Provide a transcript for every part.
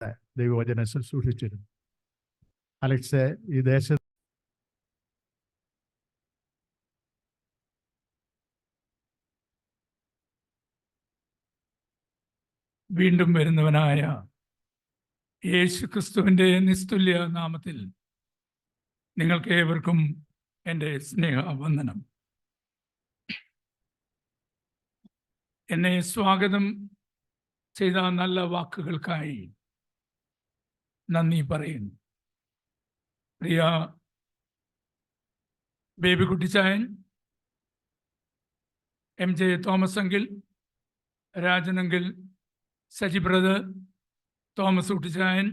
ദൈവവചനം ശുശ്രൂഷിച്ചിരുന്നു. അലക്സ് ഈ ദേശത്ത് വീണ്ടും വരുന്നവനായ യേശു ക്രിസ്തുവിൻ്റെ നിസ്തുല്യ നാമത്തിൽ നിങ്ങൾക്ക് ഏവർക്കും എൻ്റെ സ്നേഹവന്ദനം. എന്നെ സ്വാഗതം ചെയ്ത നല്ല വാക്കുകൾക്കായി നന്ദി പറയുന്നു. പ്രിയ Baby Kuttichayan, MJ Thomas uncle, രാജനങ്കിൾ, സജി ബ്രദർ, തോമസ് കുട്ടിച്ചായൻ,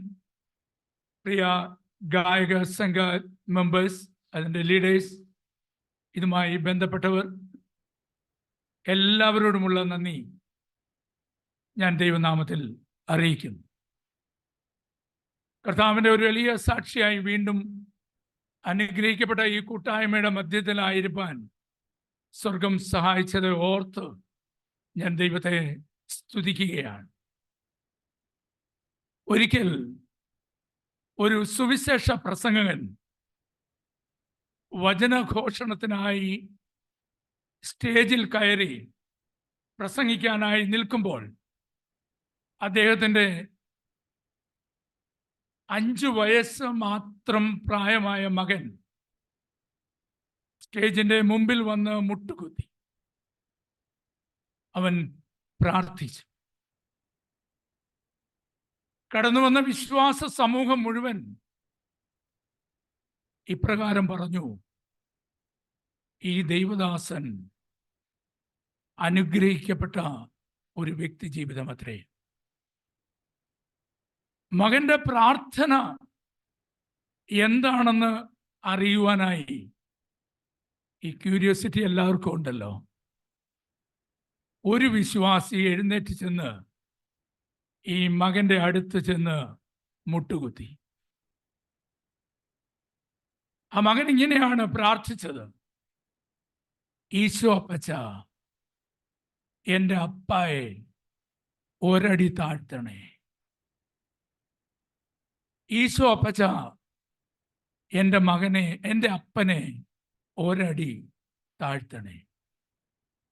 പ്രിയ ഗായക സംഘ മെമ്പേഴ്സ്, അതിൻ്റെ ലീഡേഴ്സ്, ഇതുമായി ബന്ധപ്പെട്ടവർ എല്ലാവരോടുമുള്ള നന്ദി ഞാൻ ദൈവനാമത്തിൽ അറിയിക്കുന്നു. കർത്താവിൻ്റെ ഒരു വലിയ സാക്ഷിയായി വീണ്ടും അനുഗ്രഹിക്കപ്പെട്ട ഈ കൂട്ടായ്മയുടെ മധ്യത്തിലായിരിക്കാൻ സ്വർഗം സഹായിച്ചത് ഓർത്ത് ഞാൻ ദൈവത്തെ സ്തുതിക്കുകയാണ്. ഒരിക്കൽ ഒരു സുവിശേഷ പ്രസംഗകൻ വചനഘോഷണത്തിനായി സ്റ്റേജിൽ കയറി പ്രസംഗിക്കാനായി നിൽക്കുമ്പോൾ അദ്ദേഹത്തിൻ്റെ 5 വയസ്സ് മാത്രം പ്രായമായ മകൻ സ്റ്റേജിൻ്റെ മുമ്പിൽ വന്ന് മുട്ടുകുത്തി. അവൻ പ്രാർത്ഥിച്ചു. കടന്നു വന്ന വിശ്വാസ സമൂഹം മുഴുവൻ ഇപ്രകാരം പറഞ്ഞു: ഈ ദൈവദാസൻ അനുഗ്രഹിക്കപ്പെട്ട ഒരു വ്യക്തി ജീവിതം അത്രേ. മകന്റെ പ്രാർത്ഥന എന്താണെന്ന് അറിയുവാനായി ഈ ക്യൂരിയോസിറ്റി എല്ലാവർക്കും ഉണ്ടല്ലോ. ഒരു വിശ്വാസി എഴുന്നേറ്റ് ചെന്ന് ഈ മകന്റെ അടുത്ത് ചെന്ന് മുട്ടുകുത്തി. ആ മകൻ ഇങ്ങനെയാണ് പ്രാർത്ഥിച്ചത്: ഈശോ അപ്പച്ച, എൻ്റെ അപ്പായെ ഒരടി താഴ്ത്തണേ. ഈശോ അപ്പച്ച, എൻ്റെ മകനെ, എൻ്റെ അപ്പനെ ഒരടി താഴ്ത്തണേ.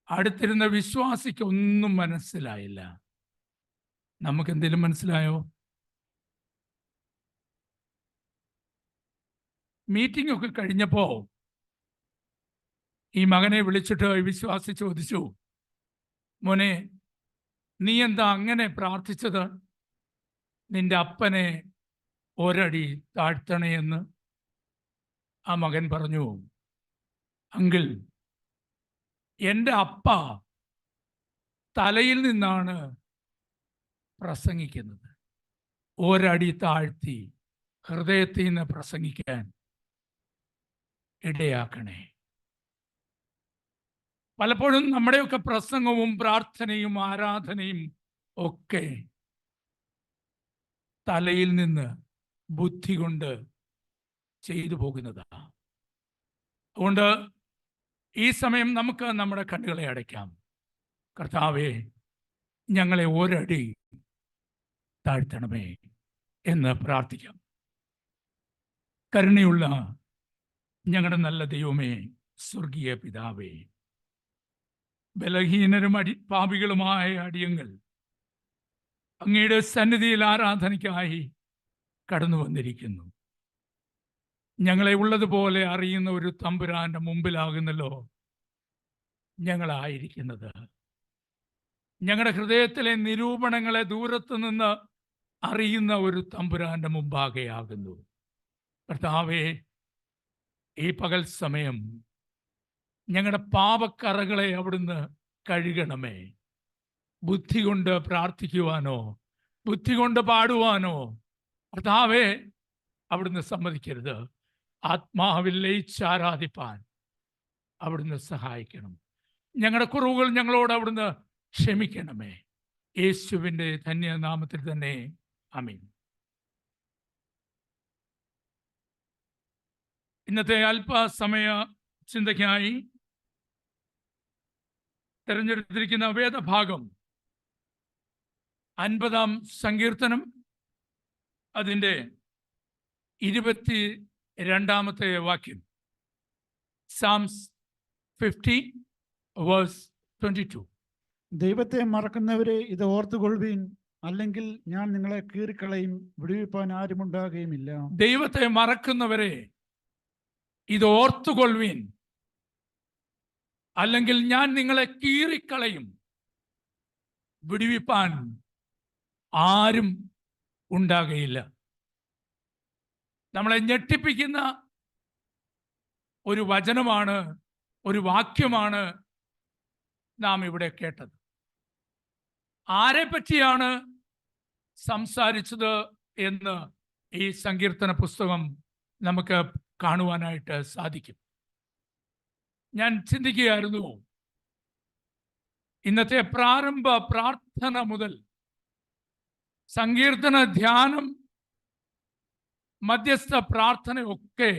അടുത്തിരുന്ന വിശ്വാസിക്ക് ഒന്നും മനസ്സിലായില്ല. നമുക്കെന്തെങ്കിലും മനസ്സിലായോ? മീറ്റിംഗ് ഒക്കെ കഴിഞ്ഞപ്പോ ഈ മകനെ വിളിച്ചിട്ട് വിശ്വാസി ചോദിച്ചു: മോനെ, നീ എന്താ അങ്ങനെ പ്രാർത്ഥിച്ചത്? നിന്റെ അപ്പനെ ഒരടി താഴ്ത്തണേ എന്ന്. ആ മകൻ പറഞ്ഞു: അങ്കിൾ, എൻ്റെ അപ്പ തലയിൽ നിന്നാണ് പ്രസംഗിക്കുന്നത്. ഒരടി താഴ്ത്തി ഹൃദയത്തിൽ നിന്ന് പ്രസംഗിക്കാൻ ഇടയാക്കണേ. പലപ്പോഴും നമ്മുടെയൊക്കെ പ്രസംഗവും പ്രാർത്ഥനയും ആരാധനയും ഒക്കെ തലയിൽ നിന്ന് ബുദ്ധി കൊണ്ട് ചെയ്തു പോകുന്നതാണ്. അതുകൊണ്ട് ഈ സമയം നമുക്ക് നമ്മുടെ കണ്ണുകളെ അടയ്ക്കാം. കർത്താവേ, ഞങ്ങളെ ഒരടി താഴ്ത്തണമേ എന്ന് പ്രാർത്ഥിക്കാം. കരുണയുള്ള ഞങ്ങളുടെ നല്ല ദൈവമേ, സ്വർഗീയ പിതാവേ, ബലഹീനരും പാപികളുമായ അടിയങ്ങൾ അങ്ങയുടെ സന്നിധിയിൽ ആരാധനയ്ക്കായി കടന്നു വന്നിരിക്കുന്നു. ഞങ്ങളെ ഉള്ളതുപോലെ അറിയുന്ന ഒരു തമ്പുരാന്റെ മുമ്പിലാകുന്നല്ലോ ഞങ്ങളായിരിക്കുന്നത്. ഞങ്ങളുടെ ഹൃദയത്തിലെ നിരൂപണങ്ങളെ ദൂരത്തു നിന്ന് അറിയുന്ന ഒരു തമ്പുരാന്റെ മുമ്പാകെയാകുന്നു. കർത്താവേ, ഈ പകൽ സമയം ഞങ്ങളുടെ പാപക്കറകളെ അവിടുന്ന് കഴുകണമേ. ബുദ്ധി കൊണ്ട് പ്രാർത്ഥിക്കുവാനോ ബുദ്ധി കൊണ്ട് പാടുവാനോ കർത്താവേ അവിടുന്ന് സമ്മതിക്കരുത്. ആത്മാവിൽ ലയിച്ചാരാധിപ്പാൻ അവിടുന്ന് സഹായിക്കണം. ഞങ്ങളുടെ കുറവുകൾ ഞങ്ങളോട് അവിടുന്ന് ക്ഷമിക്കണമേ. യേശുവിൻ്റെ ധന്യനാമത്തിൽ തന്നെ ആമീൻ. ഇന്നത്തെ അല്പസമയ ചിന്തയ്ക്കായി തിരഞ്ഞെടുത്തിരിക്കുന്ന വേദഭാഗം 50-ാം സങ്കീർത്തനം അതിൻ്റെ 22-ാമത്തെ വാക്യം. സാംസ് 50 വേഴ്സ് 22. ദൈവത്തെ മറക്കുന്നവരെ ഇത് ഓർത്തുകൊള്ളുവീൻ, അല്ലെങ്കിൽ ഞാൻ നിങ്ങളെ കീറിക്കളയും, വിടുവിപ്പാൻ ആരുമുണ്ടാകുകയുമില്ല. ദൈവത്തെ മറക്കുന്നവരെ ഇത് ഓർത്തുകൊള്ളുവീൻ, അല്ലെങ്കിൽ ഞാൻ നിങ്ങളെ കീറിക്കളയും, വിടുവിപ്പാൻ ആരും ഉണ്ടാകുകയില്ല. നമ്മളെ ഞെട്ടിപ്പിക്കുന്ന ഒരു വചനമാണ്, ഒരു വാക്യമാണ് നാം ഇവിടെ കേട്ടത്. ആരെ പറ്റിയാണ് സംസാരിച്ചത് എന്ന് ഈ സങ്കീർത്തന പുസ്തകം നമുക്ക് കാണുവാനായിട്ട് സാധിക്കും. ഞാൻ ചിന്തിക്കുകയായിരുന്നു, ഇന്നത്തെ പ്രാരംഭ പ്രാർത്ഥന മുതൽ സങ്കീർത്തന ധ്യാനം, മധ്യസ്ഥ പ്രാർത്ഥനയൊക്കെ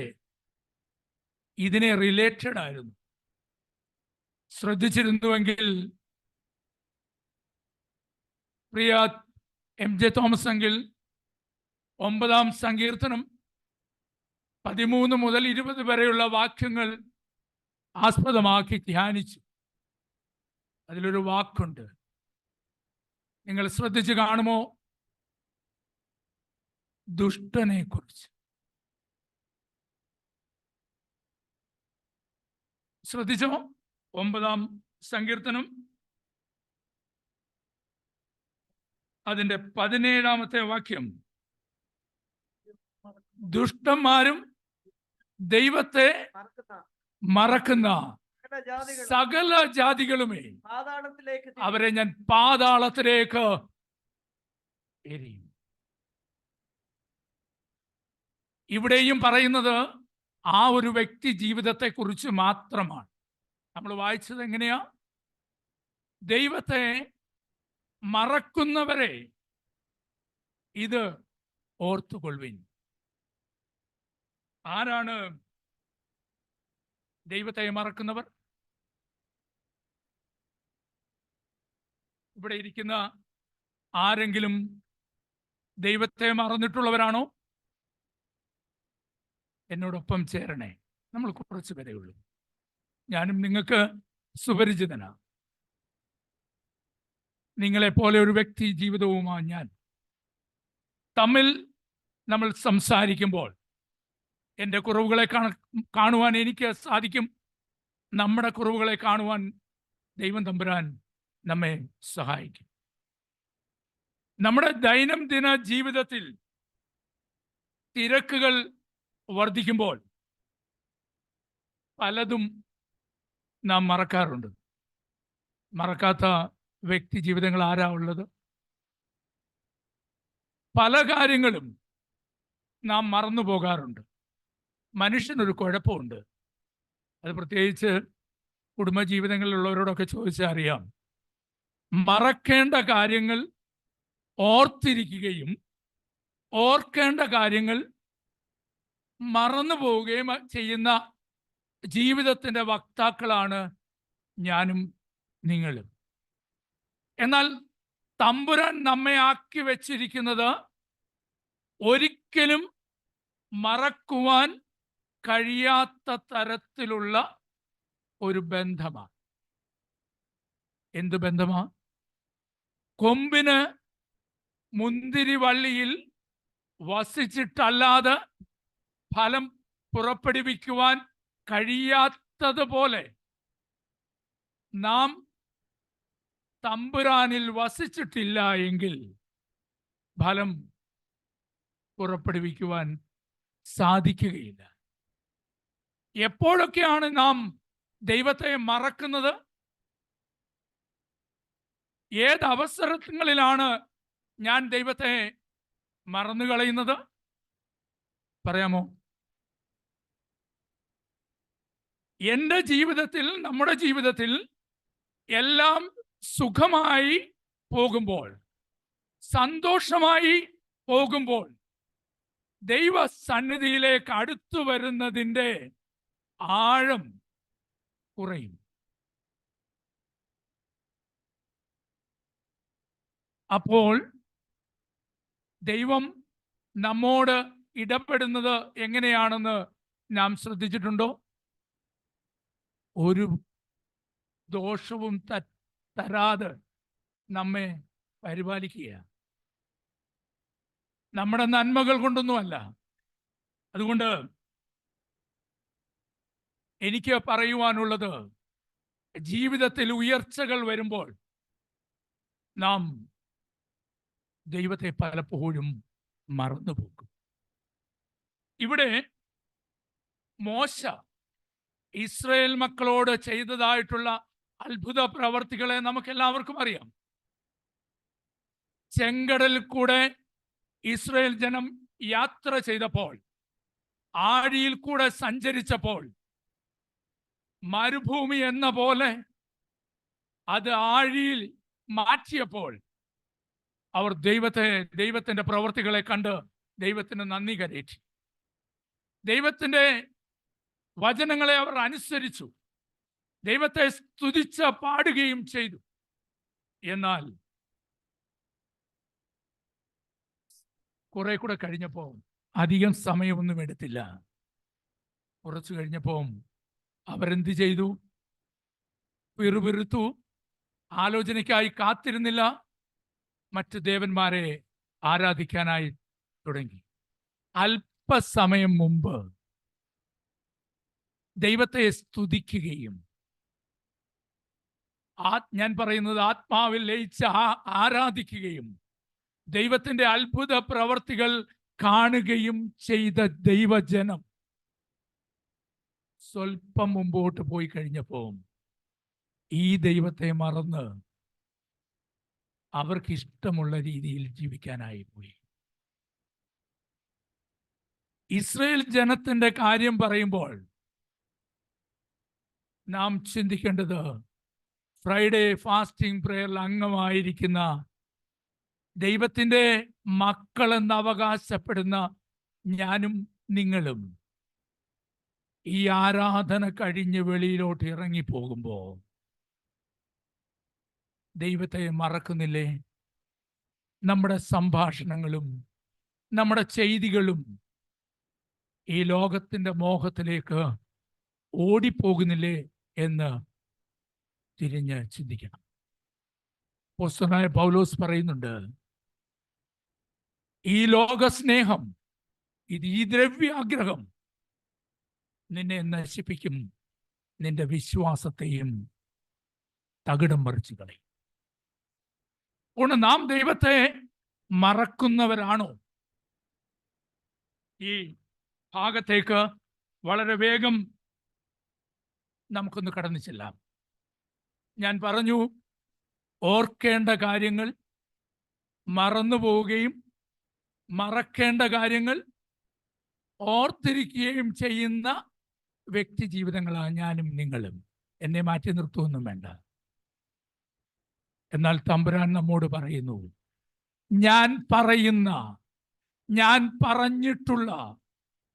ഇതിനെ റിലേറ്റഡ് ആയിരുന്നു. ശ്രദ്ധിച്ചിരുന്നുവെങ്കിൽ പ്രിയ MJ തോമസ് അങ്കിൾ 9-ാം സങ്കീർത്തനം 13 മുതൽ 20 വരെയുള്ള വാക്യങ്ങൾ ആസ്പദമാക്കി ധ്യാനിച്ചു. അതിലൊരു വാക്കുണ്ട്, നിങ്ങൾ ശ്രദ്ധിച്ച് കാണുമോ? ദുഷ്ടനെ കുറിച്ച്. ശ്രദ്ധിച്ചോ? 9-ാം സങ്കീർത്തനം അതിൻ്റെ 17-ാമത്തെ വാക്യം. ദുഷ്ടന്മാരും ദൈവത്തെ മറക്കുന്ന സകല ജാതികളുമേ അവരെ ഞാൻ പാതാളത്തിലേക്ക് എറിയും. ഇവിടെയും പറയുന്നത് ആ ഒരു വ്യക്തി ജീവിതത്തെ കുറിച്ച് മാത്രമാണ്. നമ്മൾ വായിച്ചത് എങ്ങനെയാ? ദൈവത്തെ മറക്കുന്നവരെ ഇത് ഓർത്തുകൊള്ളുവിൻ. ആരാണ് ദൈവത്തെ മറക്കുന്നവർ? ഇവിടെ ഇരിക്കുന്ന ആരെങ്കിലും ദൈവത്തെ മറന്നിട്ടുള്ളവരാണോ? എന്നോടൊപ്പം ചേരണേ. നമ്മൾ കുറച്ച് പേരേ ഉള്ളൂ. ഞാനും നിങ്ങൾക്ക് സുപരിചിതനാണ്. നിങ്ങളെപ്പോലെ ഒരു വ്യക്തി ജീവിതവുമാണ് ഞാൻ. തമ്മിൽ നമ്മൾ സംസാരിക്കുമ്പോൾ എൻ്റെ കുറവുകളെ കാണുവാൻ എനിക്ക് സാധിക്കും. നമ്മുടെ കുറവുകളെ കാണുവാൻ ദൈവം തമ്പുരാൻ നമ്മെ സഹായിക്കും. നമ്മുടെ ദൈനംദിന ജീവിതത്തിൽ തിരക്കുകൾ വർദ്ധിക്കുമ്പോൾ പലതും നാം മറക്കാറുണ്ട്. മറക്കാത്ത വ്യക്തി ജീവിതങ്ങൾ ആരാ ഉള്ളത്? പല കാര്യങ്ങളും നാം മറന്നു പോകാറുണ്ട്. മനുഷ്യനൊരു കുഴപ്പമുണ്ട്. അത് പ്രത്യേകിച്ച് കുടുംബജീവിതങ്ങളിലുള്ളവരോടൊക്കെ ചോദിച്ചാൽ അറിയാം. മറക്കേണ്ട കാര്യങ്ങൾ ഓർത്തിരിക്കുകയും ഓർക്കേണ്ട കാര്യങ്ങൾ മറന്നു പോവുകയും ചെയ്യുന്ന ജീവിതത്തിൻ്റെ വക്താക്കളാണ് ഞാനും നിങ്ങളും. എന്നാൽ തമ്പുരാൻ നമ്മെ ആക്കി വെച്ചിരിക്കുന്നത് ഒരിക്കലും മറക്കുവാൻ കഴിയാത്ത തരത്തിലുള്ള ഒരു ബന്ധമാണ്. എന്ത് ബന്ധമാ? കൊമ്പിന് മുന്തിരിവള്ളിയിൽ വസിച്ചിട്ടല്ലാതെ ഫലം പുറപ്പെടുവിക്കുവാൻ കഴിയാത്തതുപോലെ നാം തമ്പുരാനിൽ വസിച്ചിട്ടില്ല എങ്കിൽ ഫലം പുറപ്പെടുവിക്കുവാൻ സാധിക്കുകയില്ല. എപ്പോഴൊക്കെയാണ് നാം ദൈവത്തെ മറക്കുന്നത്? ഏത് അവസരങ്ങളിലാണ് ഞാൻ ദൈവത്തെ മറന്നു കളയുന്നത്? പറയാമോ? എൻ്റെ ജീവിതത്തിൽ, നമ്മുടെ ജീവിതത്തിൽ എല്ലാം സുഖമായി പോകുമ്പോൾ, സന്തോഷമായി പോകുമ്പോൾ ദൈവ സന്നിധിയിലേക്ക് അടുത്തു വരുന്നതിൻ്റെ ആഴം കുറയും. അപ്പോൾ ദൈവം നമ്മോട് ഇടപെടുന്നത് എങ്ങനെയാണെന്ന് നാം ശ്രദ്ധിച്ചിട്ടുണ്ടോ? ഒരു ദോഷവും തരാതെ നമ്മെ പരിപാലിക്കുക. നമ്മുടെ നന്മകൾ കൊണ്ടൊന്നുമല്ല. അതുകൊണ്ട് എനിക്ക് പറയുവാനുള്ളത്, ജീവിതത്തിൽ ഉയർച്ചകൾ വരുമ്പോൾ നാം ദൈവത്തെ പലപ്പോഴും മറന്നുപോകും. ഇവിടെ മോശ ഇസ്രായേൽ മക്കളോട് ചെയ്തതായിട്ടുള്ള അത്ഭുത പ്രവർത്തികളെ നമുക്കെല്ലാവർക്കും അറിയാം. ചെങ്കടലിൽ കൂടെ ഇസ്രായേൽ ജനം യാത്ര ചെയ്തപ്പോൾ, ആഴിയിൽ കൂടെ സഞ്ചരിച്ചപ്പോൾ, മരുഭൂമി എന്ന പോലെ അത് ആഴിയിൽ മാറ്റിയപ്പോൾ അവർ ദൈവത്തിന്റെ പ്രവർത്തികളെ കണ്ട് ദൈവത്തിന് നന്ദി കരേറ്റി. ദൈവത്തിന്റെ വചനങ്ങളെ അവർ അനുസരിച്ചു, ദൈവത്തെ സ്തുതിച്ച് പാടുകയും ചെയ്തു. എന്നാൽ കുറെ കൂടെ കഴിഞ്ഞപ്പോൾ, അധികം സമയമൊന്നും എടുത്തില്ല, കുറച്ചു കഴിഞ്ഞപ്പോൾ അവരെന്ത് ചെയ്തു? പിറുപിറുത്തു, ആലോചനയ്ക്കായി കാത്തിരുന്നില്ല, മറ്റ് ദേവന്മാരെ ആരാധിക്കാനായി തുടങ്ങി. അല്പസമയം മുമ്പ് ദൈവത്തെ സ്തുതിക്കുകയും, ഞാൻ പറയുന്നത് ആത്മാവിൽ ലയിച്ച് ആരാധിക്കുകയും ദൈവത്തിന്റെ അത്ഭുത പ്രവർത്തികൾ കാണുകയും ചെയ്ത ദൈവജനം സ്വല്പം മുമ്പോട്ട് പോയി കഴിഞ്ഞപ്പോൾ ഈ ദൈവത്തെ മറന്ന് അവർക്ക് ഇഷ്ടമുള്ള രീതിയിൽ ജീവിക്കാനായി പോയി. ഇസ്രായേൽ ജനത്തിന്റെ കാര്യം പറയുമ്പോൾ നാം ചിന്തിക്കേണ്ടത്, ഫ്രൈഡേ ഫാസ്റ്റിംഗ് പ്രേയറിൽ അംഗമായിരിക്കുന്ന, ദൈവത്തിൻ്റെ മക്കളെന്ന് അവകാശപ്പെടുന്ന ഞാനും നിങ്ങളും ഈ ആരാധന കഴിഞ്ഞ് വെളിയിലോട്ട് ഇറങ്ങിപ്പോകുമ്പോൾ ദൈവത്തെ മറക്കുന്നില്ലേ? നമ്മുടെ സംഭാഷണങ്ങളും നമ്മുടെ ചെയ്തികളും ഈ ലോകത്തിൻ്റെ മോഹത്തിലേക്ക് ഓടിപ്പോകുന്നില്ലേ എന്ന് തിരിഞ്ഞ് ചിന്തിക്കണം. അപ്പോസ്തലനായ പൗലോസ് പറയുന്നുണ്ട്, ഈ ലോകസ്നേഹം, ഈ ദ്രവ്യാഗ്രഹം നിന്നെ നശിപ്പിക്കും, നിന്റെ വിശ്വാസത്തെയും തകിടം മറിച്ചു കളയും. അതുകൊണ്ട് നാം ദൈവത്തെ മറക്കുന്നവരാണോ? ഈ ഭാഗത്തേക്ക് വളരെ വേഗം നമുക്കൊന്ന് കടന്നു ചെല്ലാം. ഞാൻ പറഞ്ഞു, ഓർക്കേണ്ട കാര്യങ്ങൾ മറന്നു പോവുകയും മറക്കേണ്ട കാര്യങ്ങൾ ഓർത്തിരിക്കുകയും ചെയ്യുന്ന വ്യക്തി ജീവിതങ്ങളാണ് ഞാനും നിങ്ങളും. എന്നെ മാറ്റി നിർത്തുമൊന്നും വേണ്ട. എന്നാൽ തമ്പുരാൻ നമ്മോട് പറയുന്നു, ഞാൻ പറഞ്ഞിട്ടുള്ള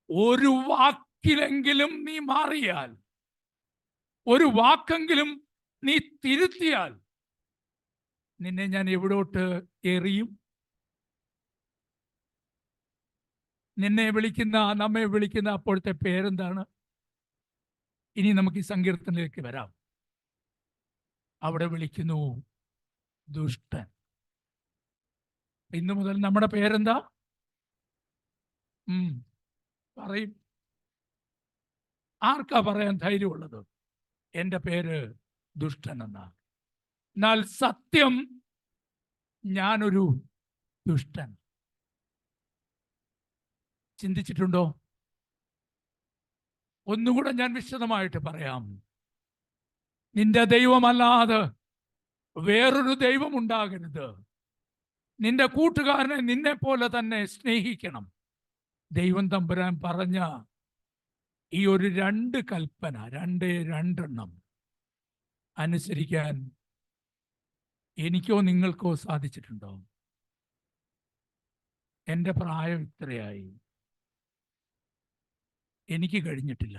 ഒരു വാക്കിലെങ്കിലും നീ മാറിയാൽ, ഒരു വാക്കെങ്കിലും നീ തിരുത്തിയാൽ, നിന്നെ ഞാൻ എവിടോട്ട് എറിയും? നമ്മെ വിളിക്കുന്ന അപ്പോഴത്തെ പേരെന്താണ്? ഇനി നമുക്ക് ഈ സങ്കീർത്തനത്തിലേക്ക് വരാം. അവിടെ വിളിക്കുന്നു ദുഷ്ടൻ. ഇന്നു മുതൽ നമ്മുടെ പേരെന്താ? പറയും. ആർക്കാ പറയാൻ ധൈര്യമുള്ളത്? എൻ്റെ പേര് ദുഷ്ടൻ എന്നാണ്. എന്നാൽ സത്യം, ഞാനൊരു ദുഷ്ടൻ. ചിന്തിച്ചിട്ടുണ്ടോ? ഒന്നുകൂടെ ഞാൻ വിശദമായിട്ട് പറയാം. നിന്റെ ദൈവമല്ലാതെ വേറൊരു ദൈവം ഉണ്ടാകരുത്. നിന്റെ കൂട്ടുകാരനെ നിന്നെ പോലെ തന്നെ സ്നേഹിക്കണം. ദൈവം തമ്പുരാൻ പറഞ്ഞ ഈ ഒരു 2 കൽപ്പന, 2 അനുസരിക്കാൻ എനിക്കോ നിങ്ങൾക്കോ സാധിച്ചിട്ടുണ്ടോ? എൻ്റെ പ്രായം ഇത്രയായി, എനിക്ക് കഴിഞ്ഞിട്ടില്ല.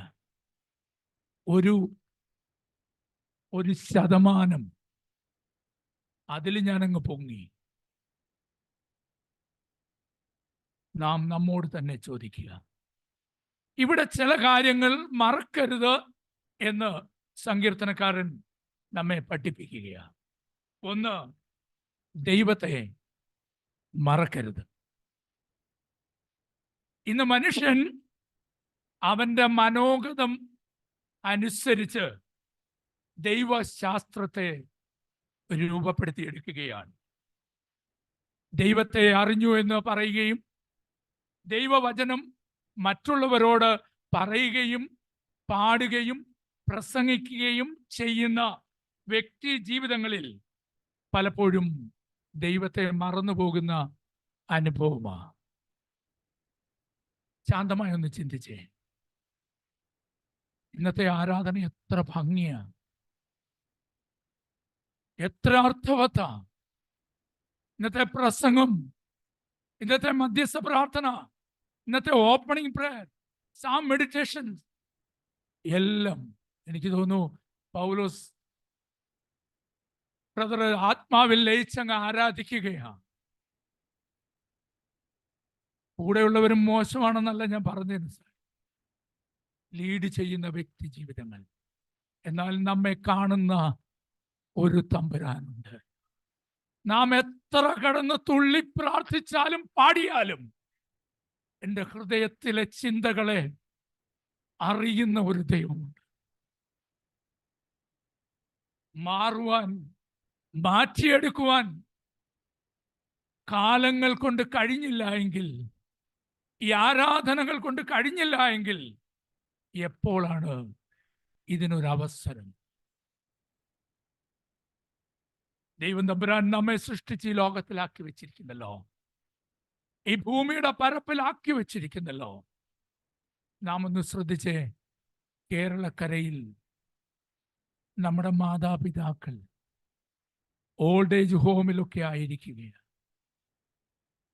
ഒരു ശതമാനം അതിൽ ഞാനങ്ങ് പൊങ്ങി. നാം നമ്മോട് തന്നെ ചോദിക്കുക. ഇവിടെ ചില കാര്യങ്ങൾ മറക്കരുത് എന്ന് സങ്കീർത്തനക്കാരൻ നമ്മെ പഠിപ്പിക്കുകയാണ്. ഒന്ന്, ദൈവത്തെ മറക്കരുത്. ഇന്ന് മനുഷ്യൻ അവന്റെ മനോഗതം അനുസരിച്ച് ദൈവശാസ്ത്രത്തെ രൂപപ്പെടുത്തിയെടുക്കുകയാണ്. ദൈവത്തെ അറിഞ്ഞു എന്ന് പറയുകയും ദൈവവചനം മറ്റുള്ളവരോട് പറയുകയും പാടുകയും പ്രസംഗിക്കുകയും ചെയ്യുന്ന വ്യക്തി ജീവിതങ്ങളിൽ പലപ്പോഴും ദൈവത്തെ മറന്നുപോകുന്ന അനുഭവമാണ്. ശാന്തമായി ഒന്ന് ചിന്തിച്ചേ. ഇന്നത്തെ ആരാധന എത്ര ഭംഗിയാണ്, എത്ര അർത്ഥവത്താ. ഇന്നത്തെ പ്രസംഗം, ഇന്നത്തെ മധ്യസ്ഥ പ്രാർത്ഥന, ഇന്നത്തെ ഓപ്പണിംഗ് പ്രയർ, സാം മെഡിറ്റേഷൻ എല്ലാം എനിക്ക് തോന്നുന്നു പൗലോസ് ബ്രദർ ആത്മാവിൽ ലയിച്ചങ്ങ് ആരാധിക്കുകയാണ്. കൂടെയുള്ളവരും മോശമാണെന്നല്ല ഞാൻ പറഞ്ഞത്, ലീഡ് ചെയ്യുന്ന വ്യക്തി ജീവിതങ്ങൾ. എന്നാൽ നമ്മെ കാണുന്ന ഒരു തമ്പുരാനുണ്ട്. നാം എത്ര കടന്ന് തുള്ളി പ്രാർത്ഥിച്ചാലും പാടിയാലും എൻ്റെ ഹൃദയത്തിലെ ചിന്തകളെ അറിയുന്ന ഒരു ദൈവമുണ്ട്. മാറുവാൻ, മാറ്റിയെടുക്കുവാൻ കാലങ്ങൾ കൊണ്ട് കഴിഞ്ഞില്ല എങ്കിൽ, ഈ ആരാധനകൾ കൊണ്ട് കഴിഞ്ഞില്ല എങ്കിൽ എപ്പോഴാണ് ഇതിനൊരവസരം? ദൈവം തമ്പുരാൻ നമ്മെ സൃഷ്ടിച്ച് ഈ ലോകത്തിലാക്കി വെച്ചിരിക്കുന്നല്ലോ, ഈ ഭൂമിയുടെ പരപ്പിലാക്കി വെച്ചിരിക്കുന്നല്ലോ. നാം ഒന്ന് ശ്രദ്ധിച്ചേ. കേരളക്കരയിൽ നമ്മുടെ മാതാപിതാക്കൾ ഓൾഡ് ഏജ് ഹോമിലൊക്കെ ആയിരിക്കുകയാണ്.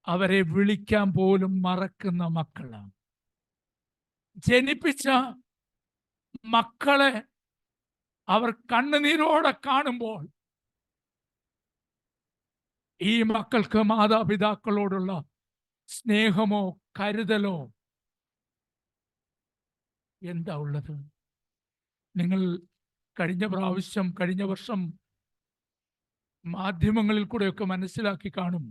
അവരെ വിളിക്കാൻ പോലും മറക്കുന്ന മക്കളാണ്. ജനിപ്പിച്ച മക്കളെ അവർ കണ്ണുനീരോടെ കാണുമ്പോൾ ഈ മക്കൾക്ക് മാതാപിതാക്കളോടുള്ള സ്നേഹമോ കരുതലോ എന്താ ഉള്ളത്? നിങ്ങൾ കഴിഞ്ഞ വർഷം മാധ്യമങ്ങളിൽ കൂടെയൊക്കെ മനസ്സിലാക്കി കാണും.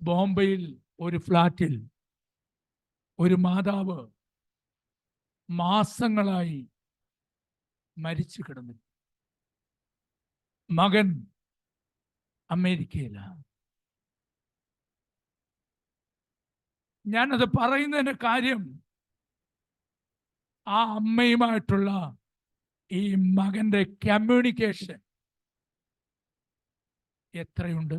ബോംബെയിൽ ഒരു ഫ്ലാറ്റിൽ ഒരു മാതാവ് മാസങ്ങളായി മരിച്ചു കിടന്നു. മകൻ അമേരിക്കയിലാണ്. ഞാനത് പറയുന്നതിന്റെ കാര്യം, ആ അമ്മയുമായിട്ടുള്ള ഈ മകന്റെ കമ്മ്യൂണിക്കേഷൻ എത്രയുണ്ട്?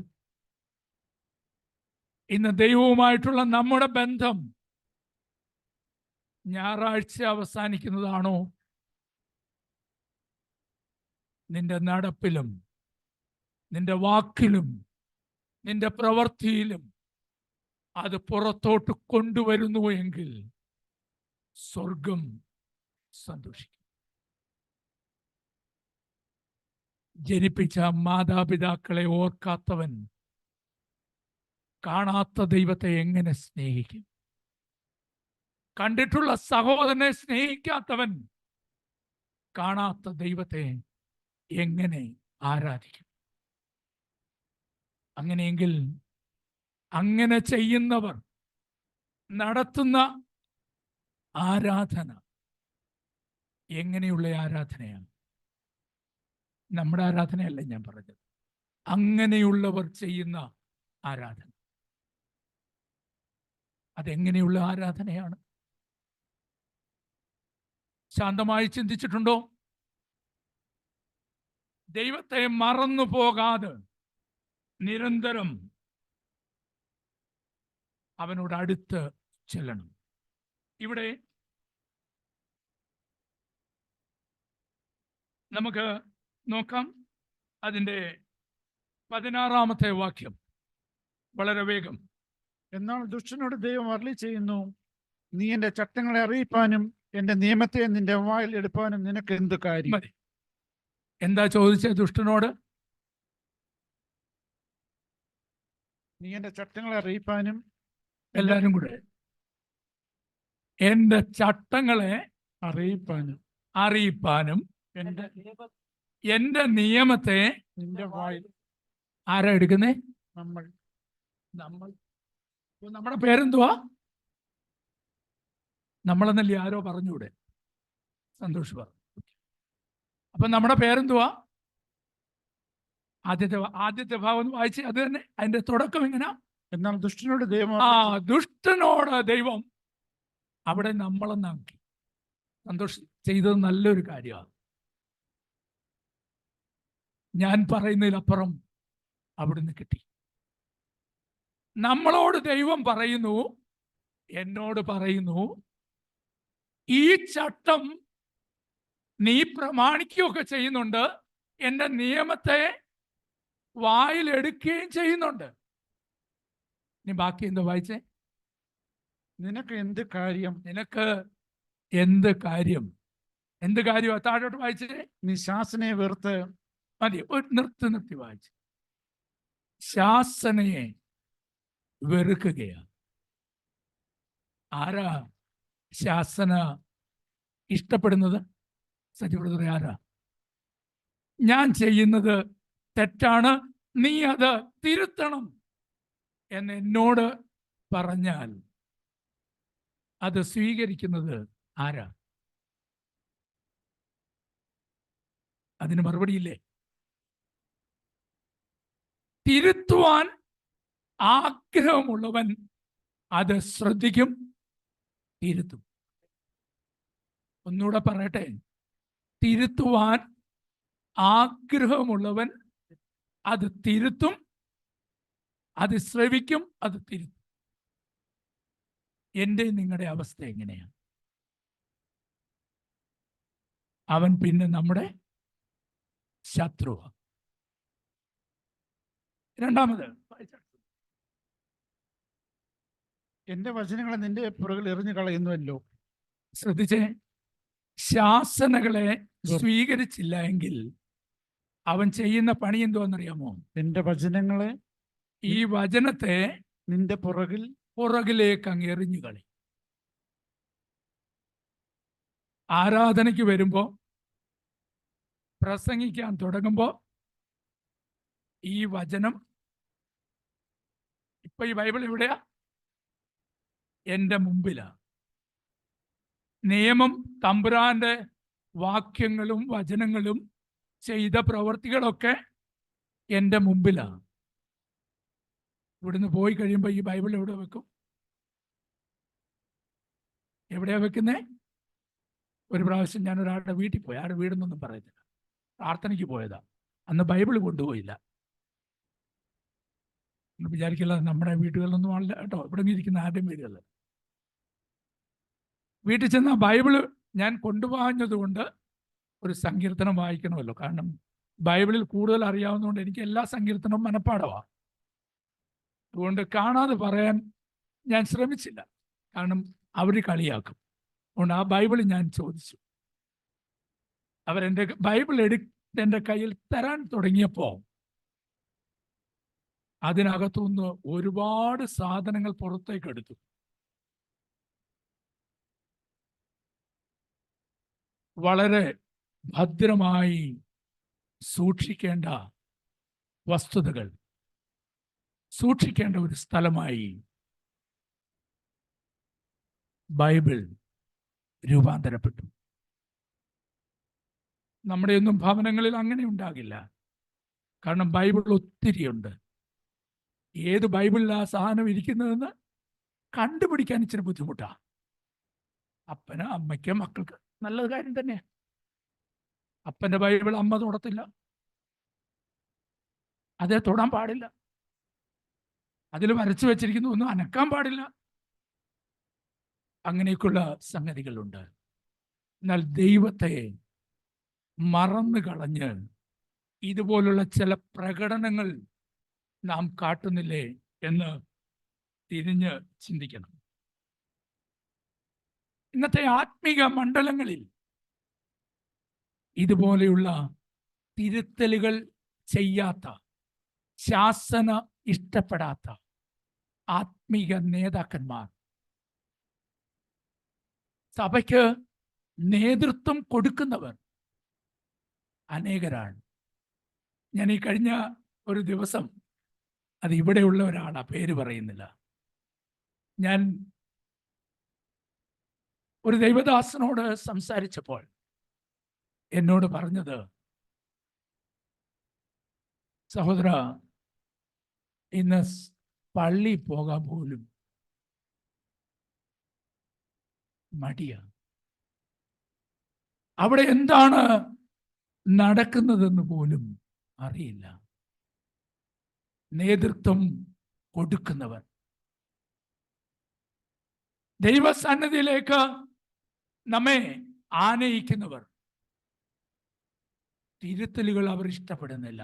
ഇന്ന് ദൈവവുമായിട്ടുള്ള നമ്മുടെ ബന്ധം ഞായറാഴ്ച അവസാനിക്കുന്നതാണോ? നിന്റെ നടപ്പിലും നിന്റെ വാക്കിലും നിന്റെ പ്രവൃത്തിയിലും അത് പുറത്തോട്ട് കൊണ്ടുവരുന്നു എങ്കിൽ സ്വർഗം സന്തോഷിക്കും. ജനിപ്പിച്ച മാതാപിതാക്കളെ ഓർക്കാത്തവൻ കാണാത്ത ദൈവത്തെ എങ്ങനെ സ്നേഹിക്കും? കണ്ടിട്ടുള്ള സഹോദരനെ സ്നേഹിക്കാത്തവൻ കാണാത്ത ദൈവത്തെ എങ്ങനെ ആരാധിക്കും? അങ്ങനെയെങ്കിൽ അങ്ങനെ ചെയ്യുന്നവർ നടത്തുന്ന ആരാധന എങ്ങനെയുള്ള ആരാധനയാണ്? നമ്മുടെ ആരാധനയല്ല ഞാൻ പറഞ്ഞത്, അങ്ങനെയുള്ളവർ ചെയ്യുന്ന ആരാധന അതെങ്ങനെയുള്ള ആരാധനയാണ്? ശാന്തമായി ചിന്തിച്ചിട്ടുണ്ടോ? ദൈവത്തെ മറന്നു പോകാതെ നിരന്തരം അവനോട് അടുത്ത് ചെല്ലണം. ഇവിടെ നമുക്ക് നോക്കാം അതിൻ്റെ 16-ാമത്തെ വാക്യം വളരെ വേഗം. എന്നാൽ ദുഷ്ടനോട് ദൈവം അരുളി ചെയ്യുന്നു, നീ എൻ്റെ ചട്ടങ്ങളെ അറിയിപ്പാനും എൻ്റെ നിയമത്തെ നിന്റെ വായിൽ എടുപ്പാനും നിനക്ക് എന്ത് കാര്യം? മതി. എന്താ ചോദിച്ചത് ദുഷ്ടനോട്? നീ എൻ്റെ ചട്ടങ്ങളെ അറിയിപ്പാനും എല്ലാരും കൂടെ. എന്റെ ചട്ടങ്ങളെ അറിയിപ്പാനും അറിയിപ്പാനും എന്റെ എന്റെ നിയമത്തെ നിന്റെ വായിൽ ആരാ എടുക്കുന്നേ? നമ്മൾ നമ്മൾ. ഇപ്പൊ നമ്മുടെ പേരെന്തുവാ? നമ്മളെന്നല്ലേ ആരോ പറഞ്ഞൂടെ? സന്തോഷ് പറഞ്ഞു. അപ്പൊ നമ്മുടെ പേരെന്തുവാ? ആദ്യത്തെ ഭാഗം ഒന്ന് വായിച്ച്. അത് തന്നെ അതിന്റെ തുടക്കം എങ്ങനെയാ? എന്നാൽ ദുഷ്ടനോട് ദൈവം ദുഷ്ടനോട് ദൈവം അവിടെ നമ്മളെന്നാക്കി. സന്തോഷം ചെയ്തത് നല്ലൊരു കാര്യമാണ്. ഞാൻ പറയുന്നതിലപ്പുറം അവിടുന്ന് കിട്ടി. നമ്മളോട് ദൈവം പറയുന്നു, എന്നോട് പറയുന്നു, ഈ ചട്ടം നീ പ്രമാണിക്കുകയൊക്കെ ചെയ്യുന്നുണ്ട്, എൻ്റെ നിയമത്തെ വായിലെടുക്കുകയും ചെയ്യുന്നുണ്ട്. നീ ബാക്കി എന്താ വായിച്ചേ? നിനക്ക് എന്ത് കാര്യം? നിനക്ക് എന്ത് കാര്യം? എന്ത് കാര്യമാ? താഴോട്ട് വായിച്ചേ. നീ ശാസനയെ വെറുത്ത് മതി. ഒരു നിർത്തി വായിച്ചു. ശാസനയെ വെറുക്കുകയാണ്. ആരാ ശാസന ഇഷ്ടപ്പെടുന്നത്? സജിപ്രദർ ആരാ? ഞാൻ ചെയ്യുന്നത് തെറ്റാണ്, നീ അത് തിരുത്തണം എന്ന് എന്നോട് പറഞ്ഞാൽ അത് സ്വീകരിക്കുന്നത് ആരാ? അതിന് മറുപടിയില്ലേ? തിരുത്തുവാൻ ആഗ്രഹമുള്ളവൻ അത് ശ്രദ്ധിക്കും, തിരുത്തും. ഒന്നുകൂടെ പറയട്ടെ. തിരുത്തുവാൻ ആഗ്രഹമുള്ളവൻ അത് തിരുത്തും, അത് ശ്രവിക്കും, അത് തിരുത്തും. എൻ്റെ നിങ്ങളുടെ അവസ്ഥ എങ്ങനെയാണ്? അവൻ പിന്നെ നമ്മുടെ ശത്രുവാണ്. രണ്ടാമത് എന്റെ വചനങ്ങളെ നിന്റെ പുറകിൽ എറിഞ്ഞു കളയുന്നുവല്ലോ. ശ്രദ്ധിച്ചേ. ശാസനകളെ സ്വീകരിച്ചില്ല എങ്കിൽ അവൻ ചെയ്യുന്ന പണി എന്തുവാന്നറിയാമോ? എന്റെ വചനങ്ങളെ, ഈ വചനത്തെ നിന്റെ പുറകിലേക്ക് അങ്ങ് എറിഞ്ഞു കളി. ആരാധനയ്ക്ക് വരുമ്പോ, പ്രസംഗിക്കാൻ തുടങ്ങുമ്പോ ഈ വചനം, ഇപ്പൊ ഈ ബൈബിൾ എവിടെയാ? എൻ്റെ മുമ്പിലാ. നിയമം, തമ്പുരാന്റെ വാക്യങ്ങളും വചനങ്ങളും ചെയ്ത പ്രവർത്തികളൊക്കെ എൻ്റെ മുമ്പിലാണ്. ഇവിടുന്ന് പോയി കഴിയുമ്പോൾ ഈ ബൈബിൾ എവിടെ വെക്കും? എവിടെയാ വെക്കുന്നേ? ഒരു പ്രാവശ്യം ഞാൻ ഒരാളുടെ വീട്ടിൽ പോയി. ആരുടെ വീടെന്നൊന്നും പറയുന്നില്ല, പ്രാർത്ഥനയ്ക്ക് പോയതാ. അന്ന് ബൈബിൾ കൊണ്ടുപോയില്ല. വിചാരിക്കില്ല നമ്മുടെ വീടുകളിലൊന്നും അല്ല കേട്ടോ, ഇവിടെ ഇരിക്കുന്ന ആരുടെയും വീടുകളിൽ. വീട്ടിൽ ചെന്ന ബൈബിള് ഞാൻ കൊണ്ടുപോകാഞ്ഞത് കൊണ്ട് ഒരു സങ്കീർത്തനം വായിക്കണമല്ലോ. കാരണം ബൈബിളിൽ കൂടുതൽ അറിയാവുന്നതുകൊണ്ട് എനിക്ക് എല്ലാ സങ്കീർത്തനവും മനഃപ്പാടമാണ്. അതുകൊണ്ട് കാണാതെ പറയാൻ ഞാൻ ശ്രമിച്ചില്ല, കാരണം അവർ കളിയാക്കും. അതുകൊണ്ട് ആ ബൈബിൾ ഞാൻ ചോദിച്ചു. അവരെൻ്റെ ബൈബിൾ എൻ്റെ കയ്യിൽ തരാൻ തുടങ്ങിയപ്പോൾ അതിനകത്തുനിന്ന് ഒരുപാട് സാധനങ്ങൾ പുറത്തേക്ക് എടുത്തു. വളരെ ഭദ്രമായി സൂക്ഷിക്കേണ്ട വസ്തുതകൾ, സൂക്ഷിക്കേണ്ട ഒരു സ്ഥലമായി ബൈബിൾ രൂപാന്തരപ്പെട്ടു. നമ്മുടെയൊന്നും ഭവനങ്ങളിൽ അങ്ങനെ ഉണ്ടാകില്ല. കാരണം ബൈബിൾ ഒത്തിരിയുണ്ട്. ഏത് ബൈബിളിൽ ആ സാധനം ഇരിക്കുന്നതെന്ന് കണ്ടുപിടിക്കാൻ ഇച്ചിരി ബുദ്ധിമുട്ടാണ്. അപ്പന്, അമ്മയ്ക്ക്, മക്കൾക്ക് നല്ല കാര്യം തന്നെ. അപ്പൻ്റെ ബൈബിൾ അമ്മ തൊടത്തില്ല, അതേ തൊടാൻ പാടില്ല. അതിൽ വരച്ചു വെച്ചിരിക്കുന്ന ഒന്നും അനക്കാൻ പാടില്ല. അങ്ങനെയൊക്കെയുള്ള സംഗതികളുണ്ട്. എന്നാൽ ദൈവത്തെ മറന്നു കളഞ്ഞ് ഇതുപോലുള്ള ചില പ്രകടനങ്ങൾ നാം കാട്ടുന്നില്ലേ എന്ന് തിരിഞ്ഞ് ചിന്തിക്കണം. ഇന്നത്തെ ആത്മീക മണ്ഡലങ്ങളിൽ ഇതുപോലെയുള്ള തിരുത്തലുകൾ ചെയ്യാത്ത, ശാസന ഇഷ്ടപ്പെടാത്ത ആത്മീക നേതാക്കന്മാർ, സഭയ്ക്ക് നേതൃത്വം കൊടുക്കുന്നവർ അനേകരാണ്. ഞാൻ ഈ കഴിഞ്ഞ ഒരു ദിവസം, അത് ഇവിടെയുള്ള ഒരാളാ, പേര് പറയുന്നില്ല, ഞാൻ ഒരു ദൈവദാസനോട് സംസാരിച്ചപ്പോൾ എന്നോട് പറഞ്ഞത്, സഹോദര, ഇന്ന് പള്ളി പോകാൻ പോലും മടിയാണ്. അവിടെ എന്താണ് നടക്കുന്നതെന്ന് പോലും അറിയില്ല. നേതൃത്വം കൊടുക്കുന്നവർ, ദൈവസന്നിധിയിലേക്ക് നമ്മെ ആനയിക്കുന്നവർ, തിരുത്തലുകൾ അവർ ഇഷ്ടപ്പെടുന്നില്ല.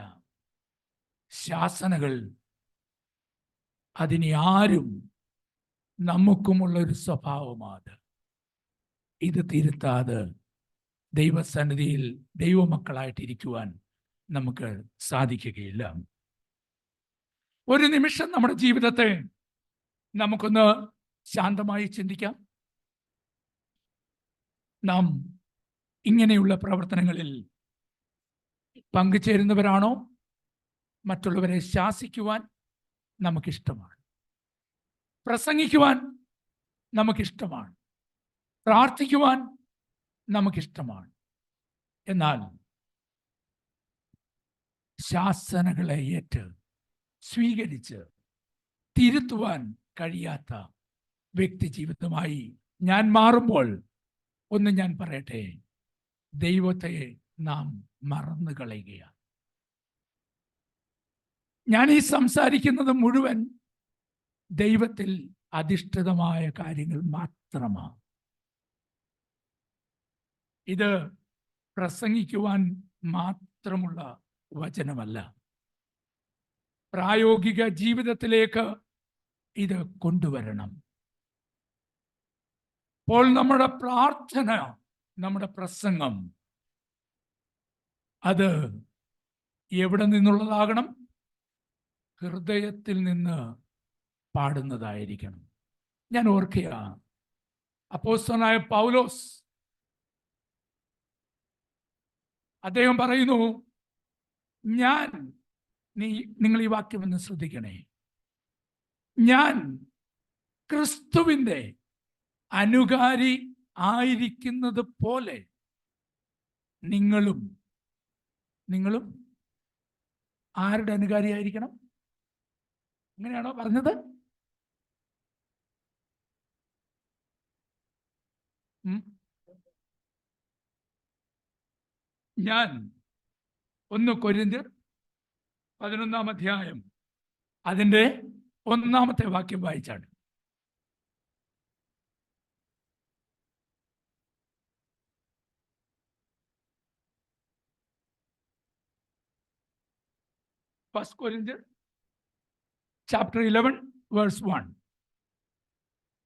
ശാസനകൾ, അതിന് ആരും നമുക്കുമുള്ള ഒരു സ്വഭാവമാണ്. ഇത് തിരുത്താതെ ദൈവസന്നിധിയിൽ ദൈവമക്കളായിട്ടിരിക്കുവാൻ നമുക്ക് സാധിക്കുകയില്ല. ഒരു നിമിഷം നമ്മുടെ ജീവിതത്തെ നമുക്കൊന്ന് ശാന്തമായി ചിന്തിക്കാം. നാം ഇങ്ങനെയുള്ള പ്രവർത്തനങ്ങളിൽ പങ്കുചേരുന്നവരാണോ? മറ്റുള്ളവരെ ശാസിക്കുവാൻ നമുക്കിഷ്ടമാണ്, പ്രസംഗിക്കുവാൻ നമുക്കിഷ്ടമാണ്, പ്രാർത്ഥിക്കുവാൻ നമുക്കിഷ്ടമാണ്. എന്നാൽ ശാസനകളെ ഏറ്റ് സ്വീകരിച്ച് തിരുത്തുവാൻ കഴിയാത്ത വ്യക്തി ജീവിതമായി ഞാൻ മാറുമ്പോൾ, ഒന്ന് ഞാൻ പറയട്ടെ, ദൈവത്തെ നാം മറന്നു കളയുകയാണ്. ഞാൻ ഈ സംസാരിക്കുന്നത് മുഴുവൻ ദൈവത്തിൽ അധിഷ്ഠിതമായ കാര്യങ്ങൾ മാത്രമാണ്. ഇത് പ്രസംഗിക്കുവാൻ മാത്രമുള്ള വചനമല്ല. പ്രായോഗിക ജീവിതത്തിലേക്ക് ഇത് കൊണ്ടുവരണം. അപ്പോൾ നമ്മുടെ പ്രാർത്ഥന, നമ്മുടെ പ്രസംഗം, അത് എവിടെ നിന്നുള്ളതാകണം? ഹൃദയത്തിൽ നിന്ന് പാടുന്നതായിരിക്കണം. ഞാൻ ഓർക്കുക, അപ്പോസ്തലനായ പൗലോസ് അദ്ദേഹം പറയുന്നു, നിങ്ങൾ ഈ വാക്യം ഒന്ന് ശ്രദ്ധിക്കണേ, ഞാൻ ക്രിസ്തുവിൻ്റെ അനുകാരി ആയിരിക്കുന്നത് പോലെ നിങ്ങളും ആരുടെ അനുകാരി ആയിരിക്കണം? അങ്ങനെയാണോ പറഞ്ഞത്? ഞാൻ 1 കൊരിന്ത്യർ 11-ാം അധ്യായം അതിൻ്റെ 1-ാമത്തെ വാക്യം വായിച്ചാണ്. First Corinthians chapter 11 verse 1.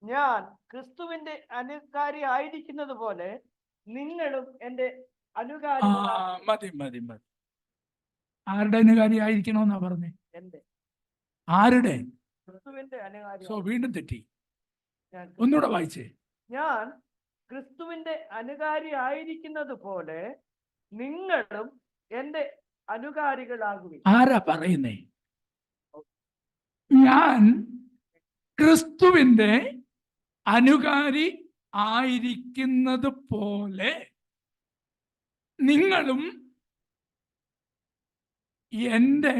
ഞാൻ ക്രിസ്തുവിന്റെ അനുകാരി ആയിരിക്കുന്നത് പോലെ നിങ്ങളും എന്റെ അനുകാരി. മതി. ആരുടെ അനുകാരി ആയിരിക്കണമെന്നാ പറഞ്ഞേ? എന്റെ. ആരുടെ? ക്രിസ്തുവിന്റെ അനുകാരി. വീണ്ടും തെറ്റി. ഒന്നുകൂടെ വായിച്ചേ. ഞാൻ ക്രിസ്തുവിന്റെ അനുകാരി ആയിരിക്കുന്നത് പോലെ നിങ്ങളും എന്റെ അനുകാരികളാകുവിൻ. ആരാ പറയുന്നേ? ഞാൻ ക്രിസ്തുവിന്റെ അനുകാരി ആയിരിക്കുന്നത് പോലെ നിങ്ങളും എന്റെ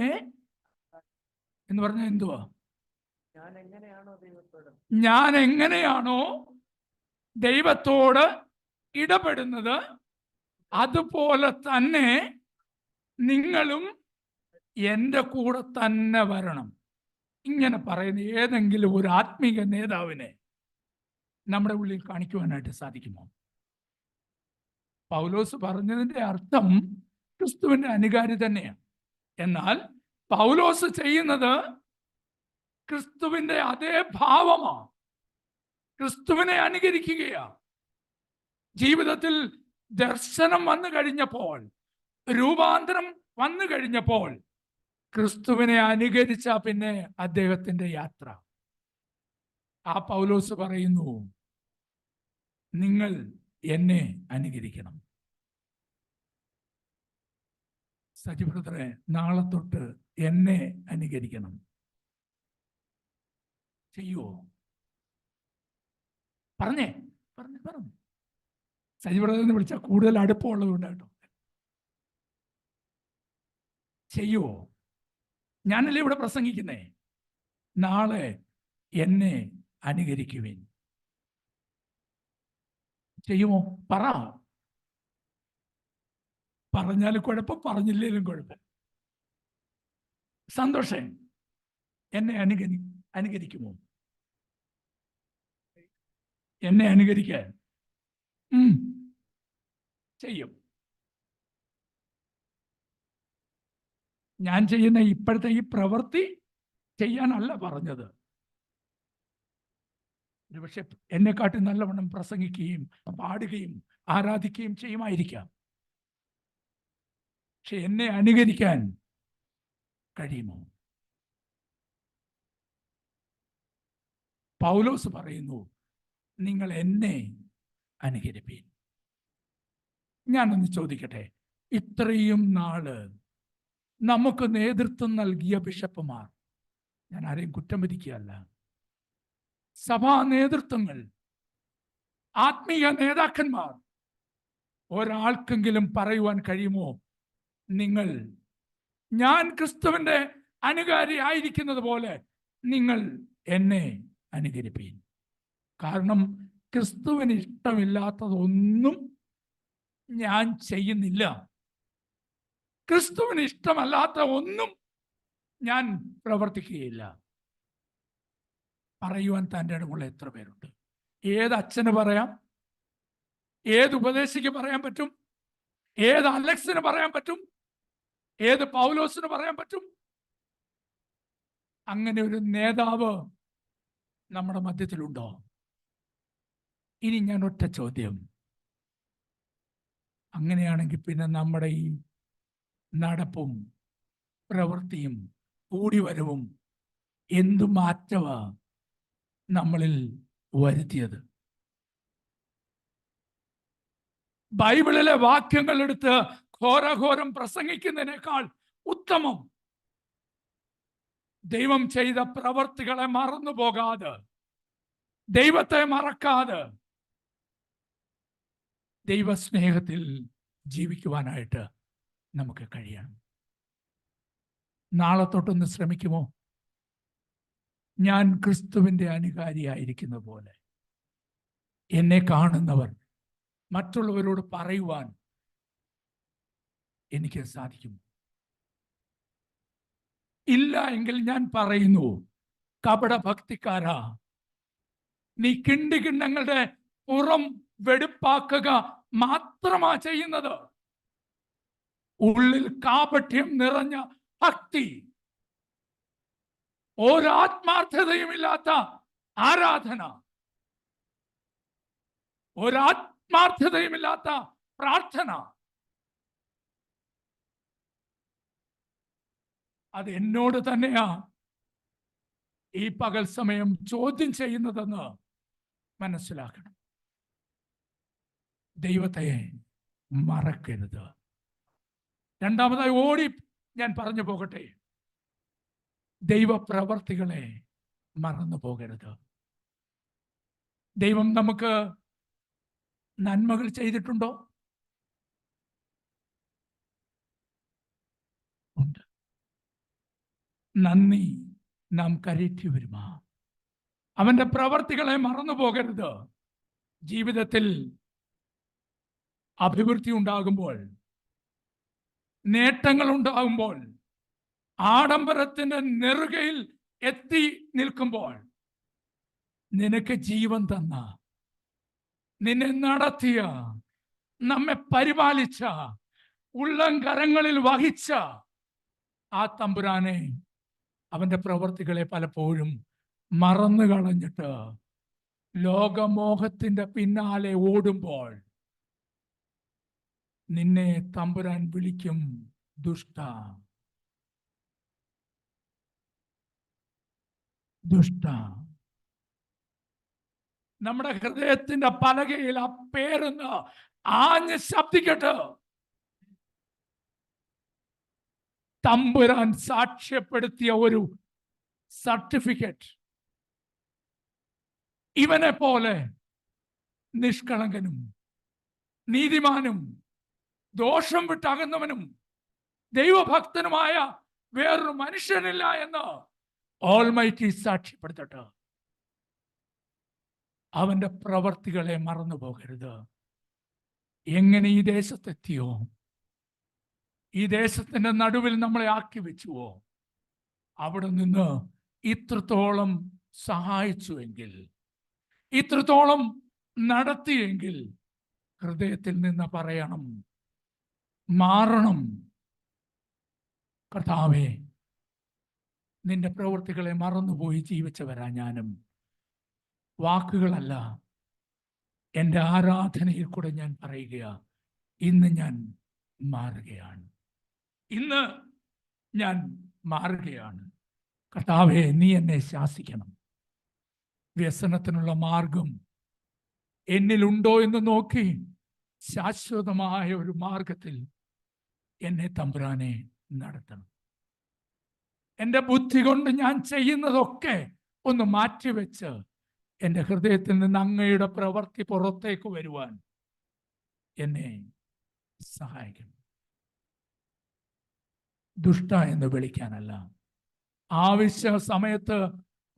എന്ന് പറഞ്ഞാൽ എന്തുവാ? ഞാൻ എങ്ങനെയാണോ ദൈവത്തോട് ഇടപെടുന്നത് അതുപോലെ തന്നെ നിങ്ങളും എൻ്റെ കൂടെ തന്നെ വരണം. ഇങ്ങനെ പറയുന്ന ഏതെങ്കിലും ഒരു ആത്മീക നേതാവിനെ നമ്മുടെ ഉള്ളിൽ കാണിക്കുവാനായിട്ട് സാധിക്കുമോ? പൗലോസ് പറഞ്ഞതിൻ്റെ അർത്ഥം ക്രിസ്തുവിൻ്റെ അനുകാരി തന്നെയാണ്. എന്നാൽ പൗലോസ് ചെയ്യുന്നത് ക്രിസ്തുവിൻ്റെ അതേ ഭാവമാണ്. ക്രിസ്തുവിനെ അനുകരിക്കുകയാണ്. ജീവിതത്തിൽ ദർശനം വന്നു കഴിഞ്ഞപ്പോൾ, രൂപാന്തരം വന്നു കഴിഞ്ഞപ്പോൾ ക്രിസ്തുവിനെ അനുകരിച്ച പിന്നെ അദ്ദേഹത്തിൻ്റെ യാത്ര ആ പൗലോസ് പറയുന്നു, നിങ്ങൾ എന്നെ അനുകരിക്കണം. സജി ബ്രദറെ, നാളെ തൊട്ട് എന്നെ അനുകരിക്കണം. ചെയ്യുവോ? പറഞ്ഞു. സജി ബ്രദറിനെ വിളിച്ചാൽ കൂടുതൽ അടുപ്പമുള്ളത് കൊണ്ടാട്ടോ. ചെയ്യുവോ? ഞാനല്ലേ ഇവിടെ പ്രസംഗിക്കുന്നേ. നാളെ എന്നെ അനുകരിക്കുവിൻ. ചെയ്യുമോ? പറഞ്ഞാലും കുഴപ്പം, പറഞ്ഞില്ലേലും കുഴപ്പം. സന്തോഷം. എന്നെ അനുകരിക്കുമോ? എന്നെ അനുകരിക്കാൻ ചെയ്യും. ഞാൻ ചെയ്യുന്ന ഇപ്പോഴത്തെ ഈ പ്രവൃത്തി ചെയ്യാനല്ല പറഞ്ഞത്. ഒരുപക്ഷെ എന്നെക്കാട്ടി നല്ലവണ്ണം പ്രസംഗിക്കുകയും പാടുകയും ആരാധിക്കുകയും ചെയ്യുമായിരിക്കാം. പക്ഷെ എന്നെ അനുകരിക്കാൻ കഴിയുമോ? പൗലോസ് പറയുന്നു, നിങ്ങൾ എന്നെ അനുകരിപ്പീൻ. ഞാനൊന്ന് ചോദിക്കട്ടെ, ഇത്രയും നാള് നമുക്ക് നേതൃത്വം നൽകിയ ബിഷപ്പുമാർ, ഞാൻ ആരെയും കുറ്റം വിധിക്കുകയല്ല, സഭാ നേതൃത്വങ്ങൾ, ആത്മീയ നേതാക്കന്മാർ, ഒരാൾക്കെങ്കിലും പറയുവാൻ കഴിയുമോ, ഞാൻ ക്രിസ്തുവിന്റെ അനുകാരി ആയിരിക്കുന്നത് പോലെ നിങ്ങൾ എന്നെ അനുകരിപ്പീൻ? കാരണം ക്രിസ്തുവിന് ഇഷ്ടമില്ലാത്തതൊന്നും ഞാൻ ചെയ്യുന്നില്ല. ക്രിസ്തുവിന് ഇഷ്ടമല്ലാത്ത ഒന്നും ഞാൻ പ്രവർത്തിക്കുകയില്ല. പറയുവാൻ തൻ്റെ ഇടമുള്ള എത്ര പേരുണ്ട്? ഏത് അച്ഛന് പറയാം? ഏത് ഉപദേശിക്ക് പറയാൻ പറ്റും? ഏത് അലക്സിന് പറയാൻ പറ്റും? ഏത് പൗലോസിന് പറയാൻ പറ്റും? അങ്ങനെ ഒരു നേതാവ് നമ്മുടെ മധ്യത്തിലുണ്ടോ? ഇനി ഞാൻ ഒറ്റ ചോദ്യം, അങ്ങനെയാണെങ്കിൽ പിന്നെ നമ്മുടെ ഈ നടപ്പും പ്രവൃത്തിയും കൂടിവരവും എന്തു മാറ്റമാ നമ്മളിൽ വരുത്തിയത്? ബൈബിളിലെ വാക്യങ്ങൾ എടുത്ത് ഘോരഘോരം പ്രസംഗിക്കുന്നതിനേക്കാൾ ഉത്തമം ദൈവം ചെയ്ത പ്രവർത്തികളെ മറന്നു പോകാതെ, ദൈവത്തെ മറക്കാതെ ദൈവസ്നേഹത്തിൽ ജീവിക്കുവാനായിട്ട് നമുക്ക് കഴിയണം. നാളെ തൊട്ടൊന്ന് ശ്രമിക്കുമോ? ഞാൻ ക്രിസ്തുവിൻ്റെ അനുകാരിയായിരിക്കുന്ന പോലെ എന്നെ കാണുന്നവർ മറ്റുള്ളവരോട് പറയുവാൻ എനിക്ക് സാധിക്കും. ഇല്ല എങ്കിൽ ഞാൻ പറയുന്നു, കപടഭക്തിക്കാരാ, നീ കിണ്ടികിണ്ണങ്ങളുടെ പുറം വെടുപ്പാക്കുക മാത്രമാ ചെയ്യുന്നത്. ഉള്ളിൽ കാപട്യം നിറഞ്ഞ ഭക്തി, ഒരാത്മാർത്ഥതയുമില്ലാത്ത ആരാധന, ഒരാത്മാർത്ഥതയുമില്ലാത്ത പ്രാർത്ഥന, അത് എന്നോട് തന്നെയാ ഈ പകൽ സമയം ചോദ്യം ചെയ്യുന്നതെന്ന് മനസ്സിലാക്കണം. ദൈവത്തെ മറക്കരുത്. രണ്ടാമതായി ഓടി ഞാൻ പറഞ്ഞു പോകട്ടെ, ദൈവപ്രവർത്തികളെ മറന്നു പോകരുത്. ദൈവം നമുക്ക് നന്മകൾ ചെയ്തിട്ടുണ്ടോ? ഉണ്ട്. നന്ദി നാം കരേറ്റി വരുമാ. അവന്റെ പ്രവർത്തികളെ മറന്നു പോകരുത്. ജീവിതത്തിൽ അഭിവൃദ്ധി ഉണ്ടാകുമ്പോൾ, നേട്ടങ്ങൾ ഉണ്ടാകുമ്പോൾ, ആഡംബരത്തിന്റെ നെറുകയിൽ എത്തി നിൽക്കുമ്പോൾ, നിനക്ക് ജീവൻ തന്ന, നിന്നെ നടത്തിയ, നമ്മെ പരിപാലിച്ച, ഉള്ളം കരങ്ങളിൽ വഹിച്ച ആ തമ്പുരാനെ, അവന്റെ പ്രവർത്തികളെ പലപ്പോഴും മറന്നു കളഞ്ഞിട്ട് ലോകമോഹത്തിന്റെ പിന്നാലെ ഓടുമ്പോൾ നിന്നെ തമ്പുരാൻ വിളിക്കും, ദുഷ്ട, ദുഷ്ട. നമ്മുടെ ഹൃദയത്തിന്റെ പലകയിൽ ആ പേരൊന്ന് ആഞ്ഞ് ശബ്ദിക്കട്ടെ. തമ്പുരാൻ സാക്ഷ്യപ്പെടുത്തിയ ഒരു സർട്ടിഫിക്കറ്റ്. ഇവനെ പോലെ നിഷ്കളങ്കനും നീതിമാനും ദോഷം വിട്ടകന്നവനും ദൈവഭക്തനുമായ വേറൊരു മനുഷ്യനില്ല എന്ന് ഓൾമൈറ്റി സാക്ഷ്യപ്പെടുത്തട്ടെ. അവന്റെ പ്രവർത്തികളെ മറന്നു പോകരുത്. എങ്ങനെ ഈ ദേശത്തെത്തിയോ, ഈ ദേശത്തിന്റെ നടുവിൽ നമ്മളെ ആക്കി വെച്ചുവോ, അവിടെ നിന്ന് ഇത്രത്തോളം സഹായിച്ചുവെങ്കിൽ, ഇത്രത്തോളം നടത്തിയെങ്കിൽ ഹൃദയത്തിൽ നിന്ന് പറയണം, മാറണം. കർത്താവേ, നിന്റെ പ്രവൃത്തികളെ മറന്നുപോയി ജീവിച്ചവരാ ഞാനും. വാക്കുകളല്ല, എൻ്റെ ആരാധനയിൽ കൂടെ ഞാൻ പറയുക, ഇന്ന് ഞാൻ മാറുകയാണ്, ഇന്ന് ഞാൻ മാറുകയാണ്. കർത്താവേ, നീ എന്നെ ശാസിക്കണം. വ്യസനത്തിനുള്ള മാർഗം എന്നിലുണ്ടോ എന്ന് നോക്കി ശാശ്വതമായ ഒരു മാർഗത്തിൽ എന്നെ തമ്പുരാനെ നടത്തണം. എൻ്റെ ബുദ്ധി കൊണ്ട് ഞാൻ ചെയ്യുന്നതൊക്കെ ഒന്ന് മാറ്റിവെച്ച് എൻ്റെ ഹൃദയത്തിൽ നിന്ന് അങ്ങയുടെ പ്രവൃത്തി പുറത്തേക്ക് വരുവാൻ എന്നെ സഹായിക്കണം. ദുഷ്ട എന്ന് വിളിക്കാനല്ല, ആവശ്യ സമയത്ത്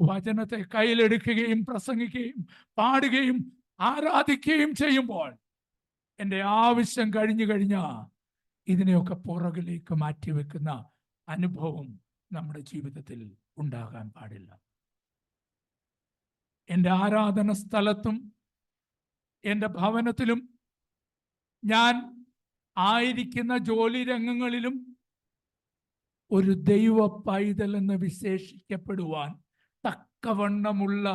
വചനത്തെ കയ്യിലെടുക്കുകയും പ്രസംഗിക്കുകയും പാടുകയും ആരാധിക്കുകയും ചെയ്യുമ്പോൾ എൻ്റെ ആവശ്യം കഴിഞ്ഞു കഴിഞ്ഞാൽ ഇതിനെയൊക്കെ പുറകിലേക്ക് മാറ്റിവെക്കുന്ന അനുഭവം നമ്മുടെ ജീവിതത്തിൽ ഉണ്ടാകാൻ പാടില്ല. എൻ്റെ ആരാധന സ്ഥലത്തും എൻ്റെ ഭവനത്തിലും ഞാൻ ആയിരിക്കുന്ന ജോലി രംഗങ്ങളിലും ഒരു ദൈവ പൈതൽ എന്ന് വിശേഷിക്കപ്പെടുവാൻ തക്കവണ്ണമുള്ള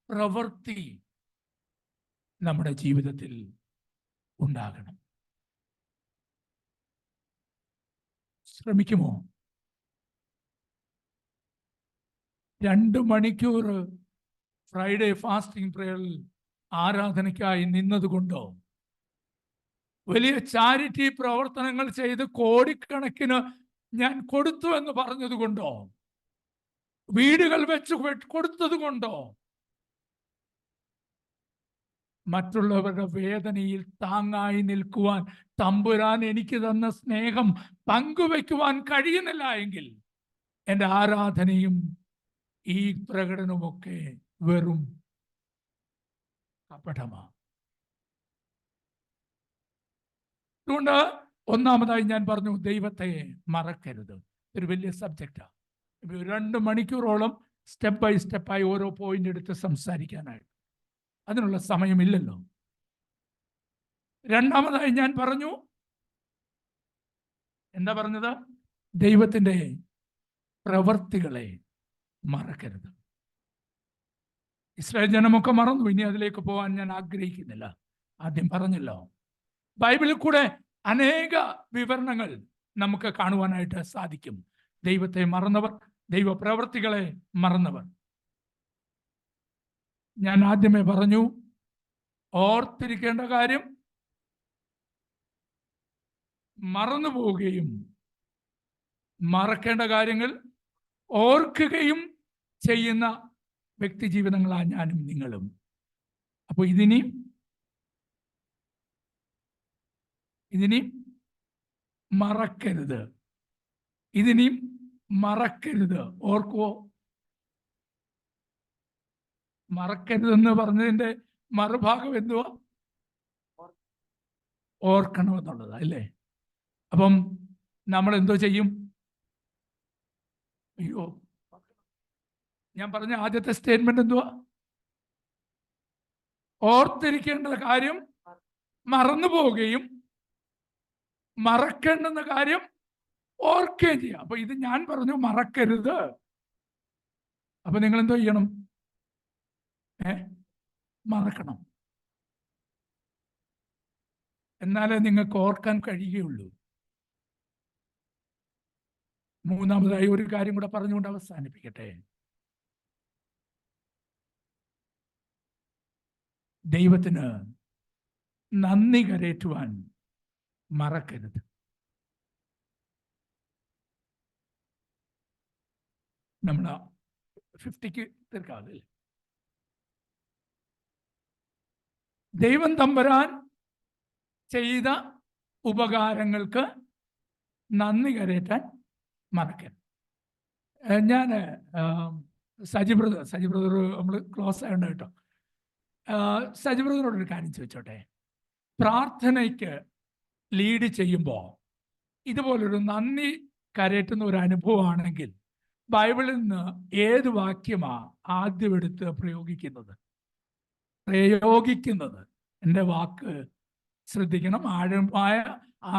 പ്രവൃത്തി നമ്മുടെ ജീവിതത്തിൽ ഉണ്ടാകണം. ശ്രമിക്കുമോ? 2 മണിക്കൂർ ഫ്രൈഡേ ഫാസ്റ്റിംഗ് പ്രേയറിൽ ആരാധനയ്ക്കായി നിന്നതുകൊണ്ടോ, വലിയ ചാരിറ്റി പ്രവർത്തനങ്ങൾ ചെയ്ത് കോടിക്കണക്കിന് ഞാൻ കൊടുത്തു എന്ന് പറഞ്ഞതുകൊണ്ടോ, വീടുകൾ വെച്ച് കൊടുത്തത് കൊണ്ടോ, മറ്റുള്ളവരുടെ വേദനയിൽ താങ്ങായി നിൽക്കുവാൻ തമ്പുരാൻ എനിക്ക് തന്ന സ്നേഹം പങ്കുവയ്ക്കുവാൻ കഴിയുന്നില്ല എങ്കിൽ എൻ്റെ ആരാധനയും ഈ പ്രകടനമൊക്കെ വെറും കപടമാണ്. അതുകൊണ്ട് ഒന്നാമതായി ഞാൻ പറഞ്ഞു, ദൈവത്തെ മറക്കരുത്. ഒരു വലിയ സബ്ജക്റ്റാണ്. 2 മണിക്കൂറോളം സ്റ്റെപ്പ് ബൈ സ്റ്റെപ്പായി ഓരോ പോയിന്റ് എടുത്ത് സംസാരിക്കാനായിട്ട് അതിനുള്ള സമയമില്ലല്ലോ. രണ്ടാമതായി ഞാൻ പറഞ്ഞു, എന്താ പറഞ്ഞത്? ദൈവത്തിൻ്റെ പ്രവർത്തികളെ മറക്കരുത്. ഇസ്രായേൽ ജനമൊക്കെ മറന്നു. ഇനി അതിലേക്ക് പോകാൻ ഞാൻ ആഗ്രഹിക്കുന്നില്ല. ആദ്യം പറഞ്ഞല്ലോ, ബൈബിളിൽ കൂടെ അനേക വിവരണങ്ങൾ നമുക്ക് കാണുവാനായിട്ട് സാധിക്കും. ദൈവത്തെ മറന്നവർ, ദൈവ പ്രവർത്തികളെ മറന്നവർ. ഞാൻ ആദ്യമേ പറഞ്ഞു, ഓർത്തിരിക്കേണ്ട കാര്യം മറന്നു പോവുകയും മറക്കേണ്ട കാര്യങ്ങൾ ഓർക്കുകയും ചെയ്യുന്ന വ്യക്തി ജീവിതങ്ങളാണ് ഞാനും നിങ്ങളും. അപ്പോൾ ഇതിനെയും മറക്കരുത്, ഇതിനെയും മറക്കരുത്. ഓർക്കുവോ? മറക്കരുതെന്ന് പറഞ്ഞതിൻ്റെ മറുഭാഗം എന്തുവാ? ഓർക്കണമെന്നുള്ളതാ, അല്ലേ? അപ്പം നമ്മൾ എന്തോ ചെയ്യും? അയ്യോ, ഞാൻ പറഞ്ഞ ആദ്യത്തെ സ്റ്റേറ്റ്മെന്റ് എന്തുവാ? ഓർത്തിരിക്കേണ്ട കാര്യം മറന്നു പോവുകയും മറക്കേണ്ടുന്ന കാര്യം ഓർക്കുകയും ചെയ്യാം. അപ്പൊ ഇത് ഞാൻ പറഞ്ഞു മറക്കരുത്. അപ്പൊ നിങ്ങൾ എന്തോ ചെയ്യണം? മറക്കണം. എന്നാലേ നിങ്ങൾക്ക് ഓർക്കാൻ കഴിയുകയുള്ളൂ. മൂന്നാമതായി ഒരു കാര്യം കൂടെ പറഞ്ഞുകൊണ്ട് അവസാനിപ്പിക്കട്ടെ. ദൈവത്തിന് നന്ദി കരേറ്റുവാൻ മറക്കരുത്. നമ്മൾ 50ക്ക് തീർക്കാവില്ല. ദൈവം തമ്പുരാൻ ചെയ്ത ഉപകാരങ്ങൾക്ക് നന്ദി കരേറ്റാൻ മറക്കരുത്. ഞാൻ സജി ബ്രദർ നമ്മൾ ക്ലോസ് ആയതുകൊണ്ട് കേട്ടോ, സജി ബ്രദറിനോടൊരു കാര്യം ചോദിച്ചോട്ടെ. പ്രാർത്ഥനയ്ക്ക് ലീഡ് ചെയ്യുമ്പോൾ ഇതുപോലൊരു നന്ദി കരേറ്റുന്ന ഒരു അനുഭവമാണെങ്കിൽ ബൈബിളിൽ നിന്ന് ഏത് വാക്യമാണ് ആദ്യം എടുത്ത് പ്രയോഗിക്കുന്നത്? എൻ്റെ വാക്ക് ശ്രദ്ധിക്കണം. ആഴമായ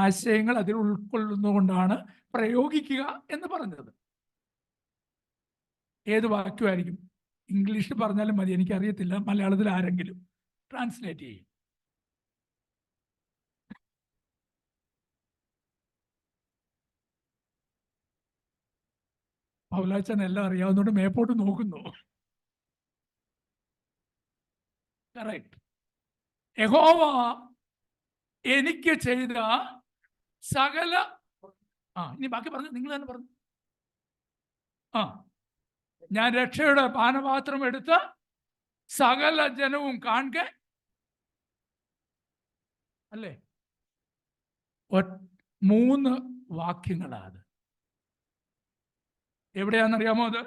ആശയങ്ങൾ അതിൽ ഉൾക്കൊള്ളുന്നുകൊണ്ടാണ് പ്രയോഗിക്കുക എന്ന് പറഞ്ഞത്. ഏത് വാക്യമായിരിക്കും? ഇംഗ്ലീഷിൽ പറഞ്ഞാലും മതി, എനിക്കറിയത്തില്ല. മലയാളത്തിൽ ആരെങ്കിലും ട്രാൻസ്ലേറ്റ് ചെയ്യും. പൗലാച്ചൻ എല്ലാം അറിയാവുന്നതുകൊണ്ട് മേപ്പോട്ട് നോക്കുന്നു. കറക്റ്റ്. യഹോവ എനിക്ക് ചെയ്ത സകല ഇനി ബാക്കി പറഞ്ഞു, നിങ്ങൾ തന്നെ പറഞ്ഞു. ഞാൻ രക്ഷയുടെ പാനപാത്രം എടുത്ത് സകല ജനവും കാണെ അല്ലേ? 3 വാക്യങ്ങളാണ്. എവിടെയാണെന്നറിയാമോ? അത്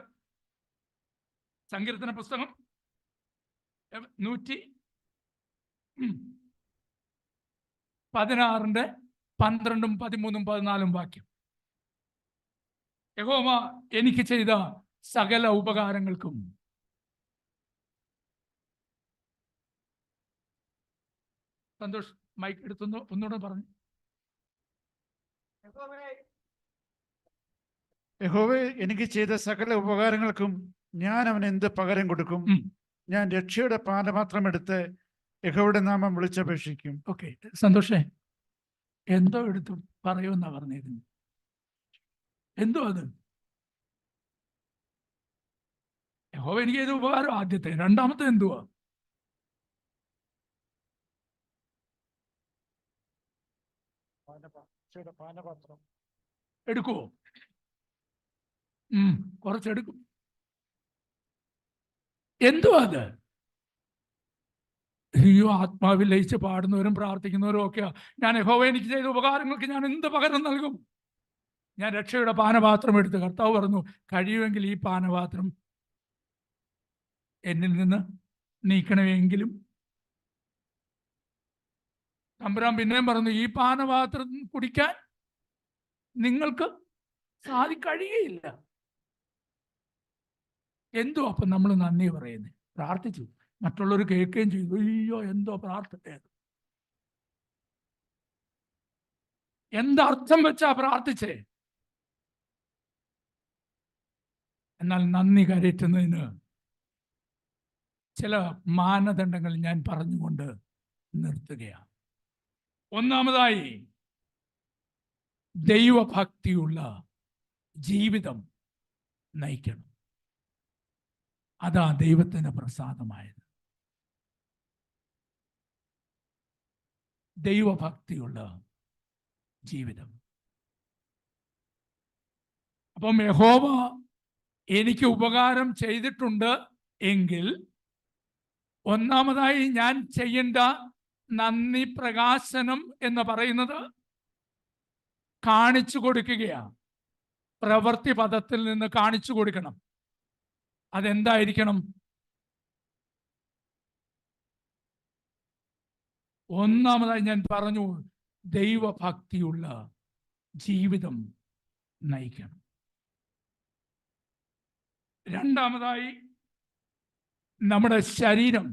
സങ്കീർത്തന പുസ്തകം 116 12, 13, 14 വാക്യം. യഹോവ എനിക്ക് ചെയ്ത സകല ഉപകാരങ്ങൾക്കും. സന്തോഷ് മൈക്ക് എടുത്തുന്നു, ഒന്നുകൂടെ പറഞ്ഞു. യഹോവേ എനിക്ക് ചെയ്ത സകല ഉപകാരങ്ങൾക്കും ഞാൻ അവന് എന്ത് പകരം കൊടുക്കും? ഞാൻ രക്ഷയുടെ പാനപാത്രം എടുത്ത് യഹോവയുടെ നാമം വിളിച്ചപേക്ഷിക്കും. ഓക്കെ, സന്തോഷേ, എന്തോ എടുത്തു പറയുമെന്നാ പറഞ്ഞിരുന്നു. എന്തോ അത്? യഹോവ എനിക്ക് ചെയ്ത ഉപകാരം ആദ്യത്തെ. രണ്ടാമത്തെ എന്തുവാ? എടുക്കുവോ? കുറച്ചെടുക്കും. എന്തുവാ അത്? അയ്യോ, ആത്മാവിൽ ലയിച്ച് പാടുന്നവരും പ്രാർത്ഥിക്കുന്നവരും ഒക്കെയാ. ഞാൻ യഹോവ എനിക്ക് ചെയ്ത ഉപകാരങ്ങൾക്ക് ഞാൻ എന്ത് പകരം നൽകും? ഞാൻ രക്ഷയുടെ പാനപാത്രം എടുത്ത്, കർത്താവ് പറഞ്ഞു, കഴിയുമെങ്കിൽ ഈ പാനപാത്രം എന്നിൽ നിന്ന് നീക്കണമെങ്കിലും. തമ്പുരാൻ പിന്നെയും പറഞ്ഞു, ഈ പാനപാത്രം കുടിക്കാൻ നിങ്ങൾക്ക് കഴിയുകയില്ല. എന്തോ അപ്പം നമ്മൾ നന്ദി പറയുന്നത്? പ്രാർത്ഥിച്ചു, മറ്റുള്ളവർ കേൾക്കുകയും ചെയ്തു. അയ്യോ, എന്തോ പ്രാർത്ഥന! എന്തർത്ഥം വെച്ചാ പ്രാർത്ഥിച്ചേ? എന്നാൽ നന്ദി കരയറ്റുന്നതിന് ചില മാനദണ്ഡങ്ങൾ ഞാൻ പറഞ്ഞുകൊണ്ട് നിർത്തുകയാണ്. ഒന്നാമതായി, ദൈവഭക്തിയുള്ള ജീവിതം നയിക്കണം. അതാ ദൈവത്തിന് പ്രസാദമായത്. ദൈവഭക്തിയുള്ള ജീവിതം. അപ്പം യഹോവ എനിക്ക് ഉപകാരം ചെയ്തിട്ടുണ്ട് എങ്കിൽ ഒന്നാമതായി ഞാൻ ചെയ്യേണ്ട നന്ദി പ്രകാശനം എന്ന് പറയുന്നത് കാണിച്ചു കൊടുക്കുകയാണ്. പ്രവൃത്തി പദത്തിൽ നിന്ന് കാണിച്ചു കൊടുക്കണം. അതെന്തായിരിക്കണം? ഒന്നാമതായി ഞാൻ പറഞ്ഞു, ദൈവഭക്തിയുള്ള ജീവിതം നയിക്കണം. രണ്ടാമതായി, നമ്മുടെ ശരീരം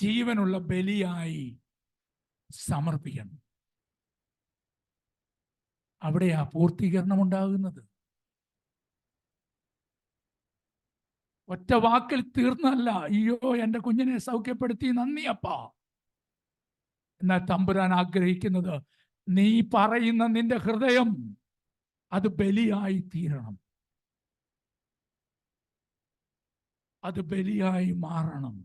ജീവനുള്ള ബലിയായി സമർപ്പിക്കണം. അവിടെയാ പൂർത്തീകരണം ഉണ്ടാകുന്നത്. ഒറ്റ വാക്കിൽ തീർന്നല്ല, അയ്യോ എൻ്റെ കുഞ്ഞിനെ സൗഖ്യപ്പെടുത്തി, നന്ദി അപ്പാ. എന്നാൽ തമ്പുരാൻ ആഗ്രഹിക്കുന്നത് നീ പറയുന്ന നിന്റെ ഹൃദയം അത് ബലിയായി തീരണം. അത് ബലിയായി മാറണം.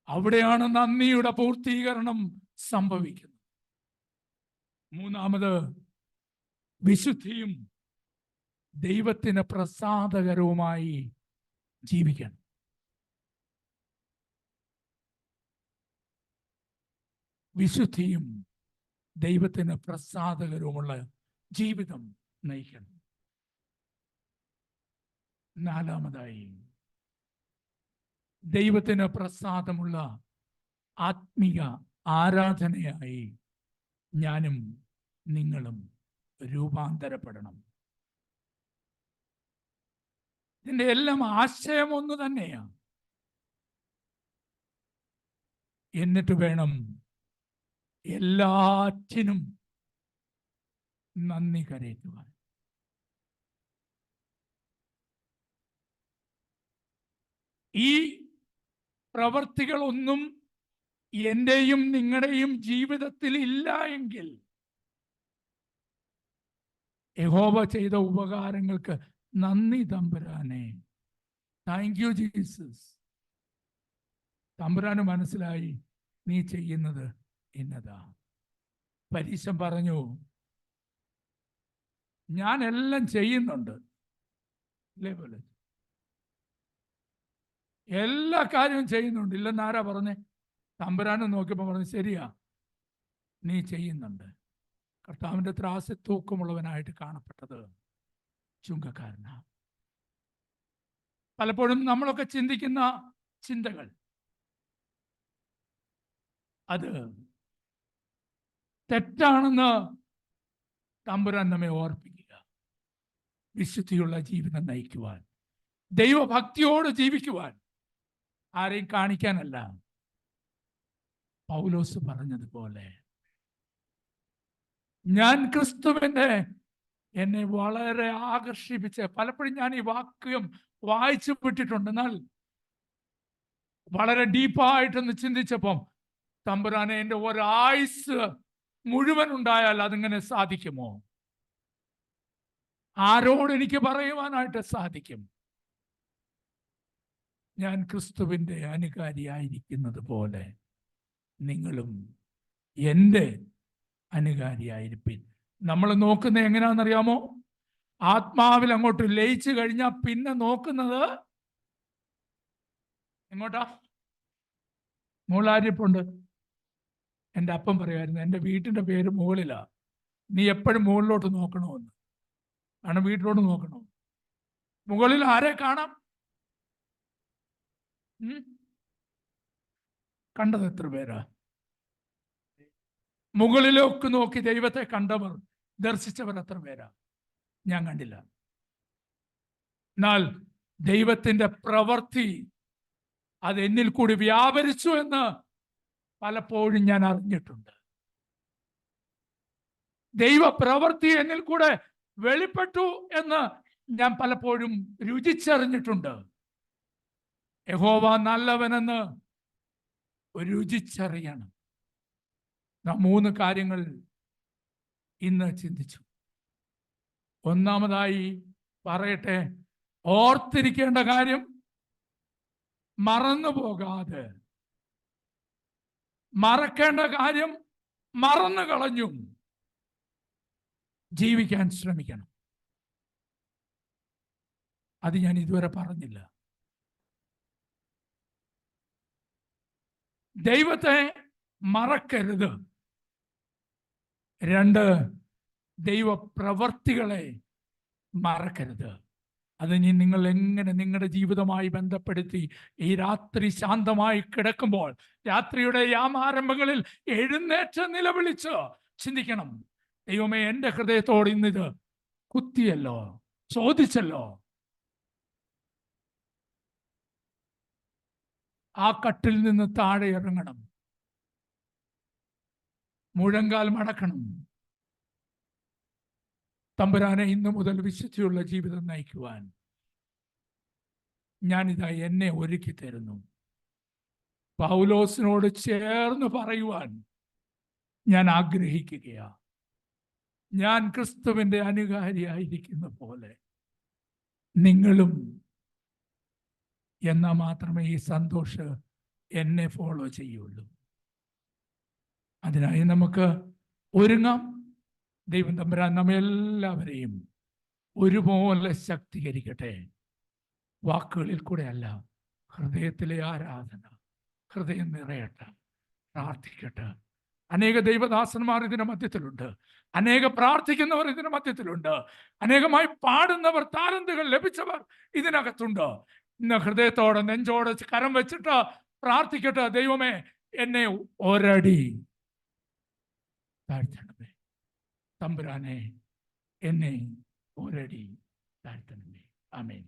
അവിടെയാണ് നന്ദിയുടെ പൂർത്തീകരണം സംഭവിക്കുന്നത്. മൂന്നാമത്, വിശുദ്ധിയും ദൈവത്തിന് പ്രസാദകരവുമായി ജീവിക്കണം. വിശുദ്ധിയും ദൈവത്തിന് പ്രസാദകരവുമുള്ള ജീവിതം നയിക്കണം. നാലാമതായി, ദൈവത്തിന് പ്രസാദമുള്ള ആത്മീയ ആരാധനയായി ഞാനും നിങ്ങളും രൂപാന്തരപ്പെടണം. ഇതിന്റെ എല്ലാം ആശയം ഒന്ന് തന്നെയാണ്. എന്നിട്ട് വേണം എല്ലാറ്റിനും നന്ദി കരയറ്റുവാൻ. ഈ പ്രവർത്തികളൊന്നും എന്റെയും നിങ്ങളുടെയും ജീവിതത്തിൽ ഇല്ല എങ്കിൽ യഹോവ ചെയ്ത ഉപകാരങ്ങൾക്ക് നന്ദി തമ്പുരാനെ, താങ്ക് യു ജീസസ്. തമ്പുരാന് മനസ്സിലായി നീ ചെയ്യുന്നത് എന്നതാ. പരീശൻ പറഞ്ഞു, ഞാൻ എല്ലാം ചെയ്യുന്നുണ്ട്, ഇല്ലേ പോലെ എല്ലാ കാര്യവും ചെയ്യുന്നുണ്ട്. ഇല്ലെന്നാരാ പറഞ്ഞേ? തമ്പുരാനും നോക്കിയപ്പോൾ പറഞ്ഞു, ശരിയാ, നീ ചെയ്യുന്നുണ്ട്. കർത്താവിൻ്റെ ത്രാസ് തൂക്കമുള്ളവനായിട്ട് കാണപ്പെട്ടത് ചുങ്കക്കാരനാ. പലപ്പോഴും നമ്മളൊക്കെ ചിന്തിക്കുന്ന ചിന്തകൾ അത് തെറ്റാണെന്ന് തമ്പുരാൻ നമ്മെ ഓർപ്പിക്കുക. വിശുദ്ധിയുള്ള ജീവിതം നയിക്കുവാൻ, ദൈവഭക്തിയോട് ജീവിക്കുവാൻ, ആരെയും കാണിക്കാനല്ല. പൗലോസ് പറഞ്ഞതുപോലെ, ഞാൻ ക്രിസ്തുവിന്റെ എന്നെ വളരെ ആകർഷിപ്പിച്ച്, പലപ്പോഴും ഞാൻ ഈ വാക്യം വായിച്ചു വിട്ടിട്ടുണ്ട്. എന്നാൽ വളരെ ഡീപ്പായിട്ടൊന്ന് ചിന്തിച്ചപ്പം, തമ്പുരാനെ, എൻ്റെ ഒരായുസ് മുഴുവൻ ഉണ്ടായാൽ അതിങ്ങനെ സാധിക്കുമോ? ആരോട് എനിക്ക് പറയുവാനായിട്ട് സാധിക്കും? ഞാൻ ക്രിസ്തുവിൻ്റെ അനുകാരിയായിരിക്കുന്നത് പോലെ നിങ്ങളും എൻ്റെ അനുകാരിയായിരിപ്പിൻ. നമ്മൾ നോക്കുന്നത് എങ്ങനെയാണെന്നറിയാമോ? ആത്മാവിൽ അങ്ങോട്ട് ലയിച്ചു കഴിഞ്ഞാൽ പിന്നെ നോക്കുന്നത് എങ്ങോട്ടാ? മുകളാരിപ്പുണ്ട്. എൻ്റെ അപ്പം പറയുമായിരുന്നു, എൻ്റെ വീട്ടിൻ്റെ പേര് മുകളിലാ, നീ എപ്പോഴും മുകളിലോട്ട് നോക്കണമെന്ന്. കാരണം വീട്ടിലോട്ട് നോക്കണം. മുകളിൽ ആരെ കാണാം? കണ്ടത് എത്ര പേരാ? മുകളിലേക്ക് നോക്കി ദൈവത്തെ കണ്ടവർ, ദർശിച്ചവർ എത്ര പേരാ? ഞാൻ കണ്ടില്ല. എന്നാൽ ദൈവത്തിൻ്റെ പ്രവൃത്തി അത് എന്നിൽ കൂടി വ്യാപരിച്ചു എന്ന് പലപ്പോഴും ഞാൻ അറിഞ്ഞിട്ടുണ്ട്. ദൈവപ്രവൃത്തി എന്നിൽ കൂടെ വെളിപ്പെട്ടു എന്ന് ഞാൻ പലപ്പോഴും രുചിച്ചറിഞ്ഞിട്ടുണ്ട്. യഹോവ നല്ലവനെന്ന് രുചിച്ചറിയണം. നാം 3 കാര്യങ്ങൾ ഇന്ന് ചിന്തിച്ചു. ഒന്നാമതായി പറയട്ടെ, ഓർത്തിരിക്കേണ്ട കാര്യം മറന്നു പോകാതെ, മറക്കേണ്ട കാര്യം മറന്നു കളഞ്ഞു ജീവിക്കാൻ ശ്രമിക്കണം. അത് ഞാൻ ഇതുവരെ പറഞ്ഞില്ല. ദൈവത്തെ മറക്കരുത്. 2, ദൈവപ്രവർത്തികളെ മറക്കരുത്. അതിനി നിങ്ങൾ എങ്ങനെ നിങ്ങളുടെ ജീവിതമായി ബന്ധപ്പെടുത്തി ഈ രാത്രി ശാന്തമായി കിടക്കുമ്പോൾ, രാത്രിയുടെ യാമാരംഭങ്ങളിൽ എഴുന്നേറ്റ് നിലവിളിച്ച് ചിന്തിക്കണം, ദൈവമേ, എൻ്റെ ഹൃദയത്തോട് ഇന്നിത് കുത്തിയല്ലോ, ചോദിച്ചല്ലോ. ആ കട്ടിൽ നിന്ന് താഴെ ഇറങ്ങണം, മുഴങ്കാൽ മടക്കണം. തമ്പുരാനെ, ഇന്നു മുതൽ വിശുദ്ധിയുള്ള ജീവിതം നയിക്കുവാൻ ഞാനിതാ എന്നെ ഒരുക്കി തരുന്നു. പൗലോസിനോട് ചേർന്ന് പറയുവാൻ ഞാൻ ആഗ്രഹിക്കുകയാ. ഞാൻ ക്രിസ്തുവിൻ്റെ അനുകാരിയായിരിക്കുന്ന പോലെ നിങ്ങളും. എന്നാൽ മാത്രമേ ഈ സന്തോഷ എന്നെ ഫോളോ ചെയ്യുള്ളൂ. അതിനായി നമുക്ക് ഒരുങ്ങാം. ദൈവം തമ്പുരാൻ നമ്മെല്ലാവരെയും ഒരുപോലെ ശക്തീകരിക്കട്ടെ. വാക്കുകളിൽ കൂടെ അല്ല, ഹൃദയത്തിലെ ആരാധന, ഹൃദയം നിറയട്ടെ, പ്രാർത്ഥിക്കട്ടെ. അനേക ദൈവദാസന്മാർ ഇതിന്റെ മധ്യത്തിലുണ്ട്, അനേക പ്രാർത്ഥിക്കുന്നവർ ഇതിന്റെ മധ്യത്തിലുണ്ട്, അനേകമായി പാടുന്നവർ, താലന്തുകൾ ലഭിച്ചവർ ഇതിനകത്തുണ്ട്. ഇന്ന് ഹൃദയത്തോടെ നെഞ്ചോടെ കരം വെച്ചിട്ട് പ്രാർത്ഥിക്കട്ടെ. ദൈവമേ, എന്നെ ഒരടി താഴ്ത്തണമേ. തമ്പുരാനെ, എന്നെ ഒരടി താഴ്ത്തണമേ. ആമേൻ.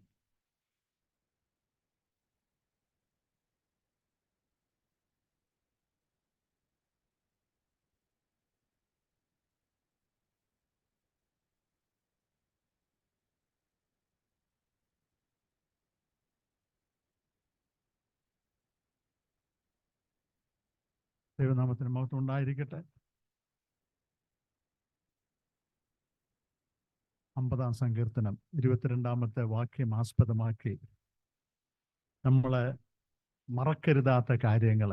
ദൈവനാമത്തിന് മഹത്വം ഉണ്ടായിരിക്കട്ടെ. 50-ാം സങ്കീർത്തനം 22-ാമത്തെ വാക്യം ആസ്പദമാക്കി നമ്മളെ മറക്കരുതാത്ത കാര്യങ്ങൾ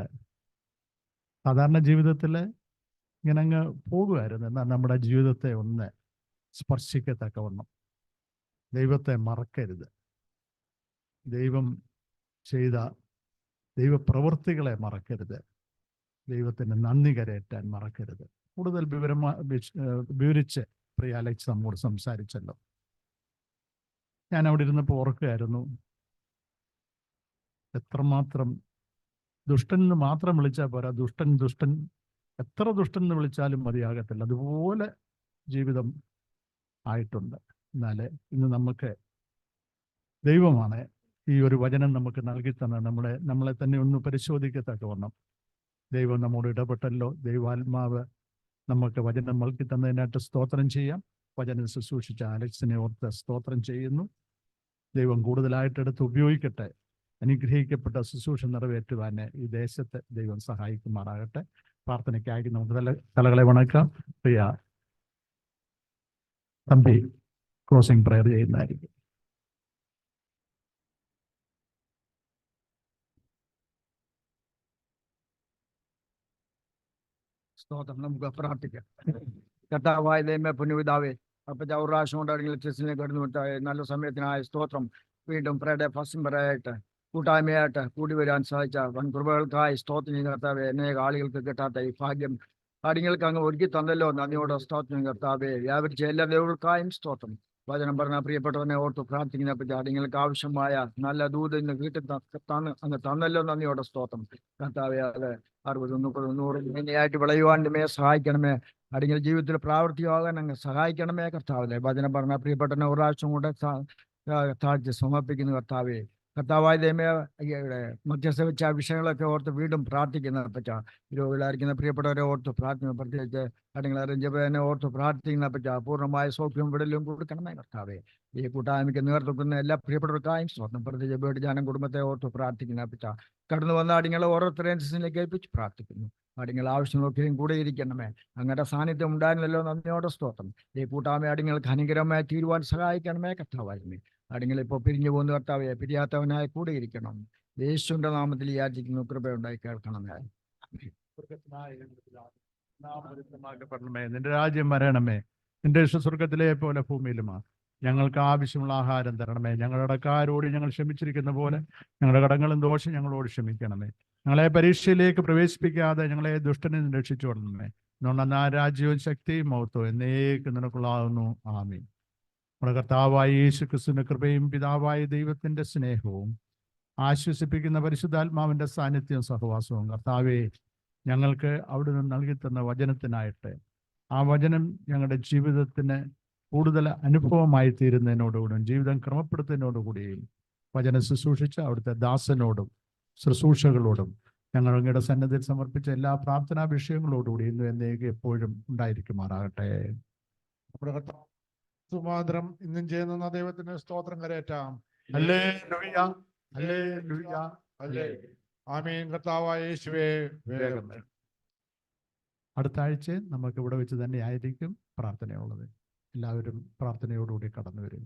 സാധാരണ ജീവിതത്തിൽ ഇങ്ങനെ അങ്ങ് പോകുമായിരുന്നു. എന്നാൽ നമ്മുടെ ജീവിതത്തെ ഒന്ന് സ്പർശിക്കത്തക്കവണ്ണം ദൈവത്തെ മറക്കരുത്. ദൈവം ചെയ്ത ദൈവപ്രവൃത്തികളെ മറക്കരുത്. ദൈവത്തിന് നന്ദി കരയറ്റാൻ മറക്കരുത്. കൂടുതൽ വിവരിച്ച് പ്രിയ അലക്സ് നമ്മോട് സംസാരിച്ചല്ലോ. ഞാൻ അവിടെ ഇരുന്നപ്പോൾ ഓർക്കുകയായിരുന്നു, എത്രമാത്രം ദുഷ്ടൻ എന്ന് മാത്രം വിളിച്ചാൽ പോരാ, ദുഷ്ടൻ എത്ര ദുഷ്ടൻ എന്ന് വിളിച്ചാലും മതിയാകത്തില്ല. അതുപോലെ ജീവിതം ആയിട്ടുണ്ട്. എന്നാൽ ഇന്ന് നമുക്ക് ദൈവമാണ് ഈ ഒരു വചനം നമുക്ക് നൽകി തന്നെ നമ്മളെ തന്നെ ഒന്ന് പരിശോധിക്കത്തക്കവണ്ണം ദൈവം നമ്മോട് ഇടപെട്ടല്ലോ. ദൈവാത്മാവ് നമുക്ക് വചനം നൽകി തന്നതിനായിട്ട് സ്തോത്രം ചെയ്യാം. വചനം ശുശ്രൂഷിച്ച അലക്സിനെ ഓർത്ത് സ്തോത്രം ചെയ്യുന്നു. ദൈവം കൂടുതലായിട്ട് എടുത്ത് ഉപയോഗിക്കട്ടെ. അനുഗ്രഹിക്കപ്പെട്ട ശുശ്രൂഷ നിറവേറ്റുവാൻ ഈ ദേശത്തെ ദൈവം സഹായിക്കുമാറാകട്ടെ. പ്രാർത്ഥനയ്ക്കായി നമുക്ക് തലകളെ വണക്കാം. പ്രിയ തമ്പി ക്ലോസിംഗ് പ്രയർ ചെയ്യുന്നതായിരിക്കും. സ്തോത്രം. നമുക്ക് പ്രാർത്ഥിക്കാം. കർത്താവായ ദൈവമേ, പുണ്യപിതാവേ, അപ്പച്ച ഒരു പ്രാവശ്യം കൊണ്ടാണെങ്കിൽ ചെസ്സിനെ കടന്നു വിട്ടായ നല്ല സമയത്തിനായ സ്തോത്രം. വീണ്ടും പ്രയുടെ ഫസ്റ്റ് പറയായിട്ട് കൂട്ടായ്മയായിട്ട് കൂടി വരാൻ സാധിച്ച വൻ കൃപകൾക്കായി സ്തോത്രം കർത്താവേ. അനേക ആളുകൾക്ക് കിട്ടാത്ത ഈ ഭാഗ്യം ആടുങ്ങൾക്ക് അങ്ങ് ഒരുക്കി തന്നല്ലോ. നന്ദിയോടെ സ്തോത്രം കർത്താവേ. വ്യാപരിച്ച എല്ലാ ദൈവങ്ങൾക്കായും സ്തോത്രം. വചനം പറഞ്ഞ പ്രിയപ്പെട്ടവനെ ഓർത്ത് പ്രാർത്ഥിക്കുന്ന പറ്റി ആടുങ്ങൾക്ക് ആവശ്യമായ നല്ല ദൂത് ഇന്ന് വീട്ടിൽ അങ്ങ് തന്നല്ലോ. നന്ദിയോടെ സ്തോത്രം കർത്താവേ. അത് 60, 30, 100 ഇങ്ങനെയായിട്ട് വിളയുവാൻ സഹായിക്കണമേ. അടിങ്ങൾ ജീവിതത്തിൽ പ്രാവർത്തികമാകാൻ അങ്ങ് സഹായിക്കണമേ കർത്താവിലെ. വചനം പറഞ്ഞ പ്രിയപ്പെട്ടവനെ ഒരു പ്രാവശ്യം കൂടെ താഴ്ത്തി സമർപ്പിക്കുന്നു കർത്താവേ. കർത്താവായ ദൈവമേ, മധ്യസ്ഥ വെച്ച വിഷയങ്ങളൊക്കെ ഓർത്ത് വീണ്ടും പ്രാർത്ഥിക്കുന്ന പറ്റ രോഗികളായിരിക്കുന്ന പ്രിയപ്പെട്ടവരെ ഓർത്ത് പ്രാർത്ഥിക്കുന്നു. പ്രത്യേകിച്ച് അടിങ്ങൾ അറിഞ്ഞവനെ ഓർത്ത് പ്രാർത്ഥിക്കുന്ന പറ്റ പൂർണ്ണമായ സൗഖ്യം വിടലും കൊടുക്കണമേ കർത്താവേ. ഈ കൂട്ടായ്മയ്ക്ക് നേതൃത്വം എല്ലാ പ്രിയപ്പെട്ടവർക്കായും സ്തോത്രം. പ്രത്യേകിച്ച് ബേഡ്ജാനം കുടുംബത്തെ ഓർത്ത് പ്രാർത്ഥിക്കുന്ന പറ്റ കടന്നു വന്ന അടിങ്ങളെ ഓരോരുത്തരനുസരിച്ചിലേക്ക് ഏൽപ്പിച്ച് പ്രാർത്ഥിക്കുന്നു. അടിങ്ങൾ ആവശ്യങ്ങളൊക്കെയും കൂടെ ഇരിക്കണമേ. അങ്ങയുടെ സാന്നിധ്യം ഉണ്ടായിരുന്നല്ലോ. നന്ദിയോടെ സ്തോത്രം. ഈ കൂട്ടായ്മ അടിങ്ങൾക്ക് അനുഗ്രഹമായി തീരുവാൻ സഹായിക്കണമേ കർത്താവായിരുന്നേ. അടിങ്ങൾ ഇപ്പോൾ പിരിഞ്ഞു പോകുന്ന കർത്താവെ, പിരിയാത്തവനായി കൂടെ ഇരിക്കണം. യേശുവിന്റെ നാമത്തിൽ യാചിക്കുന്നു. കൃപയുണ്ടായി കേൾക്കണമേ. നിന്റെ രാജ്യം വരണമേ. നിന്റെ സ്വർഗത്തിലെ പോലെ ഭൂമിയിലുമാ. ഞങ്ങൾക്ക് ആവശ്യമുള്ള ആഹാരം തരണമേ. ഞങ്ങളുടെ കടക്കാരോട് ഞങ്ങൾ ക്ഷമിച്ചിരിക്കുന്ന പോലെ ഞങ്ങളുടെ കടങ്ങളും ദോഷം ഞങ്ങളോട് ക്ഷമിക്കണമേ. ഞങ്ങളെ പരീക്ഷയിലേക്ക് പ്രവേശിപ്പിക്കാതെ ഞങ്ങളെ ദുഷ്ടനിൽ നിന്ന് രക്ഷിച്ചു കൊള്ളണമേ. എന്നുകൊണ്ടെന്നാ രാജ്യവും ശക്തിയും മഹത്വവും എന്നേക്കും നിനക്കുള്ളാകുന്നു. ആമീൻ. നമ്മുടെ കർത്താവായ യേശു ക്രിസ്തുവിന്റെ കൃപയും പിതാവായ ദൈവത്തിന്റെ സ്നേഹവും ആശ്വസിപ്പിക്കുന്ന പരിശുദ്ധാത്മാവിന്റെ സാന്നിധ്യവും സഹവാസവും കർത്താവെ, ഞങ്ങൾക്ക് അവിടുന്ന് നൽകി തന്ന വചനത്തിനായിട്ട് ആ വചനം ഞങ്ങളുടെ ജീവിതത്തിന് കൂടുതൽ അനുഭവമായി തീരുന്നതിനോടുകൂടിയും ജീവിതം ക്രമപ്പെടുത്തുന്നതിനോടുകൂടിയും വചനം ശുശ്രൂഷിച്ച അവിടുത്തെ ദാസനോടും ശുശ്രൂഷകളോടും ഞങ്ങൾ അങ്ങയുടെ സന്നദ്ധയിൽ സമർപ്പിച്ച എല്ലാ പ്രാർത്ഥനാ വിഷയങ്ങളോടുകൂടി ഇന്നും എന്നേക്കും എപ്പോഴും ഉണ്ടായിരിക്കുമാറാകട്ടെ. നമ്മുടെ സുമാത്രം ഇന്നും ചെയ്യുന്ന ദൈവത്തിന് സ്തോത്രം കരയറ്റാം. Hallelujah, hallelujah, hallelujah. ആമേൻ. കർത്താവായ യേശുവേ വേഗം. അടുത്ത ആഴ്ച നമുക്ക് ഇവിടെ വെച്ച് തന്നെ ആയിരിക്കും പ്രാർത്ഥനയുള്ളത്. എല്ലാവരും പ്രാർത്ഥനയോടുകൂടി കടന്നു വരും.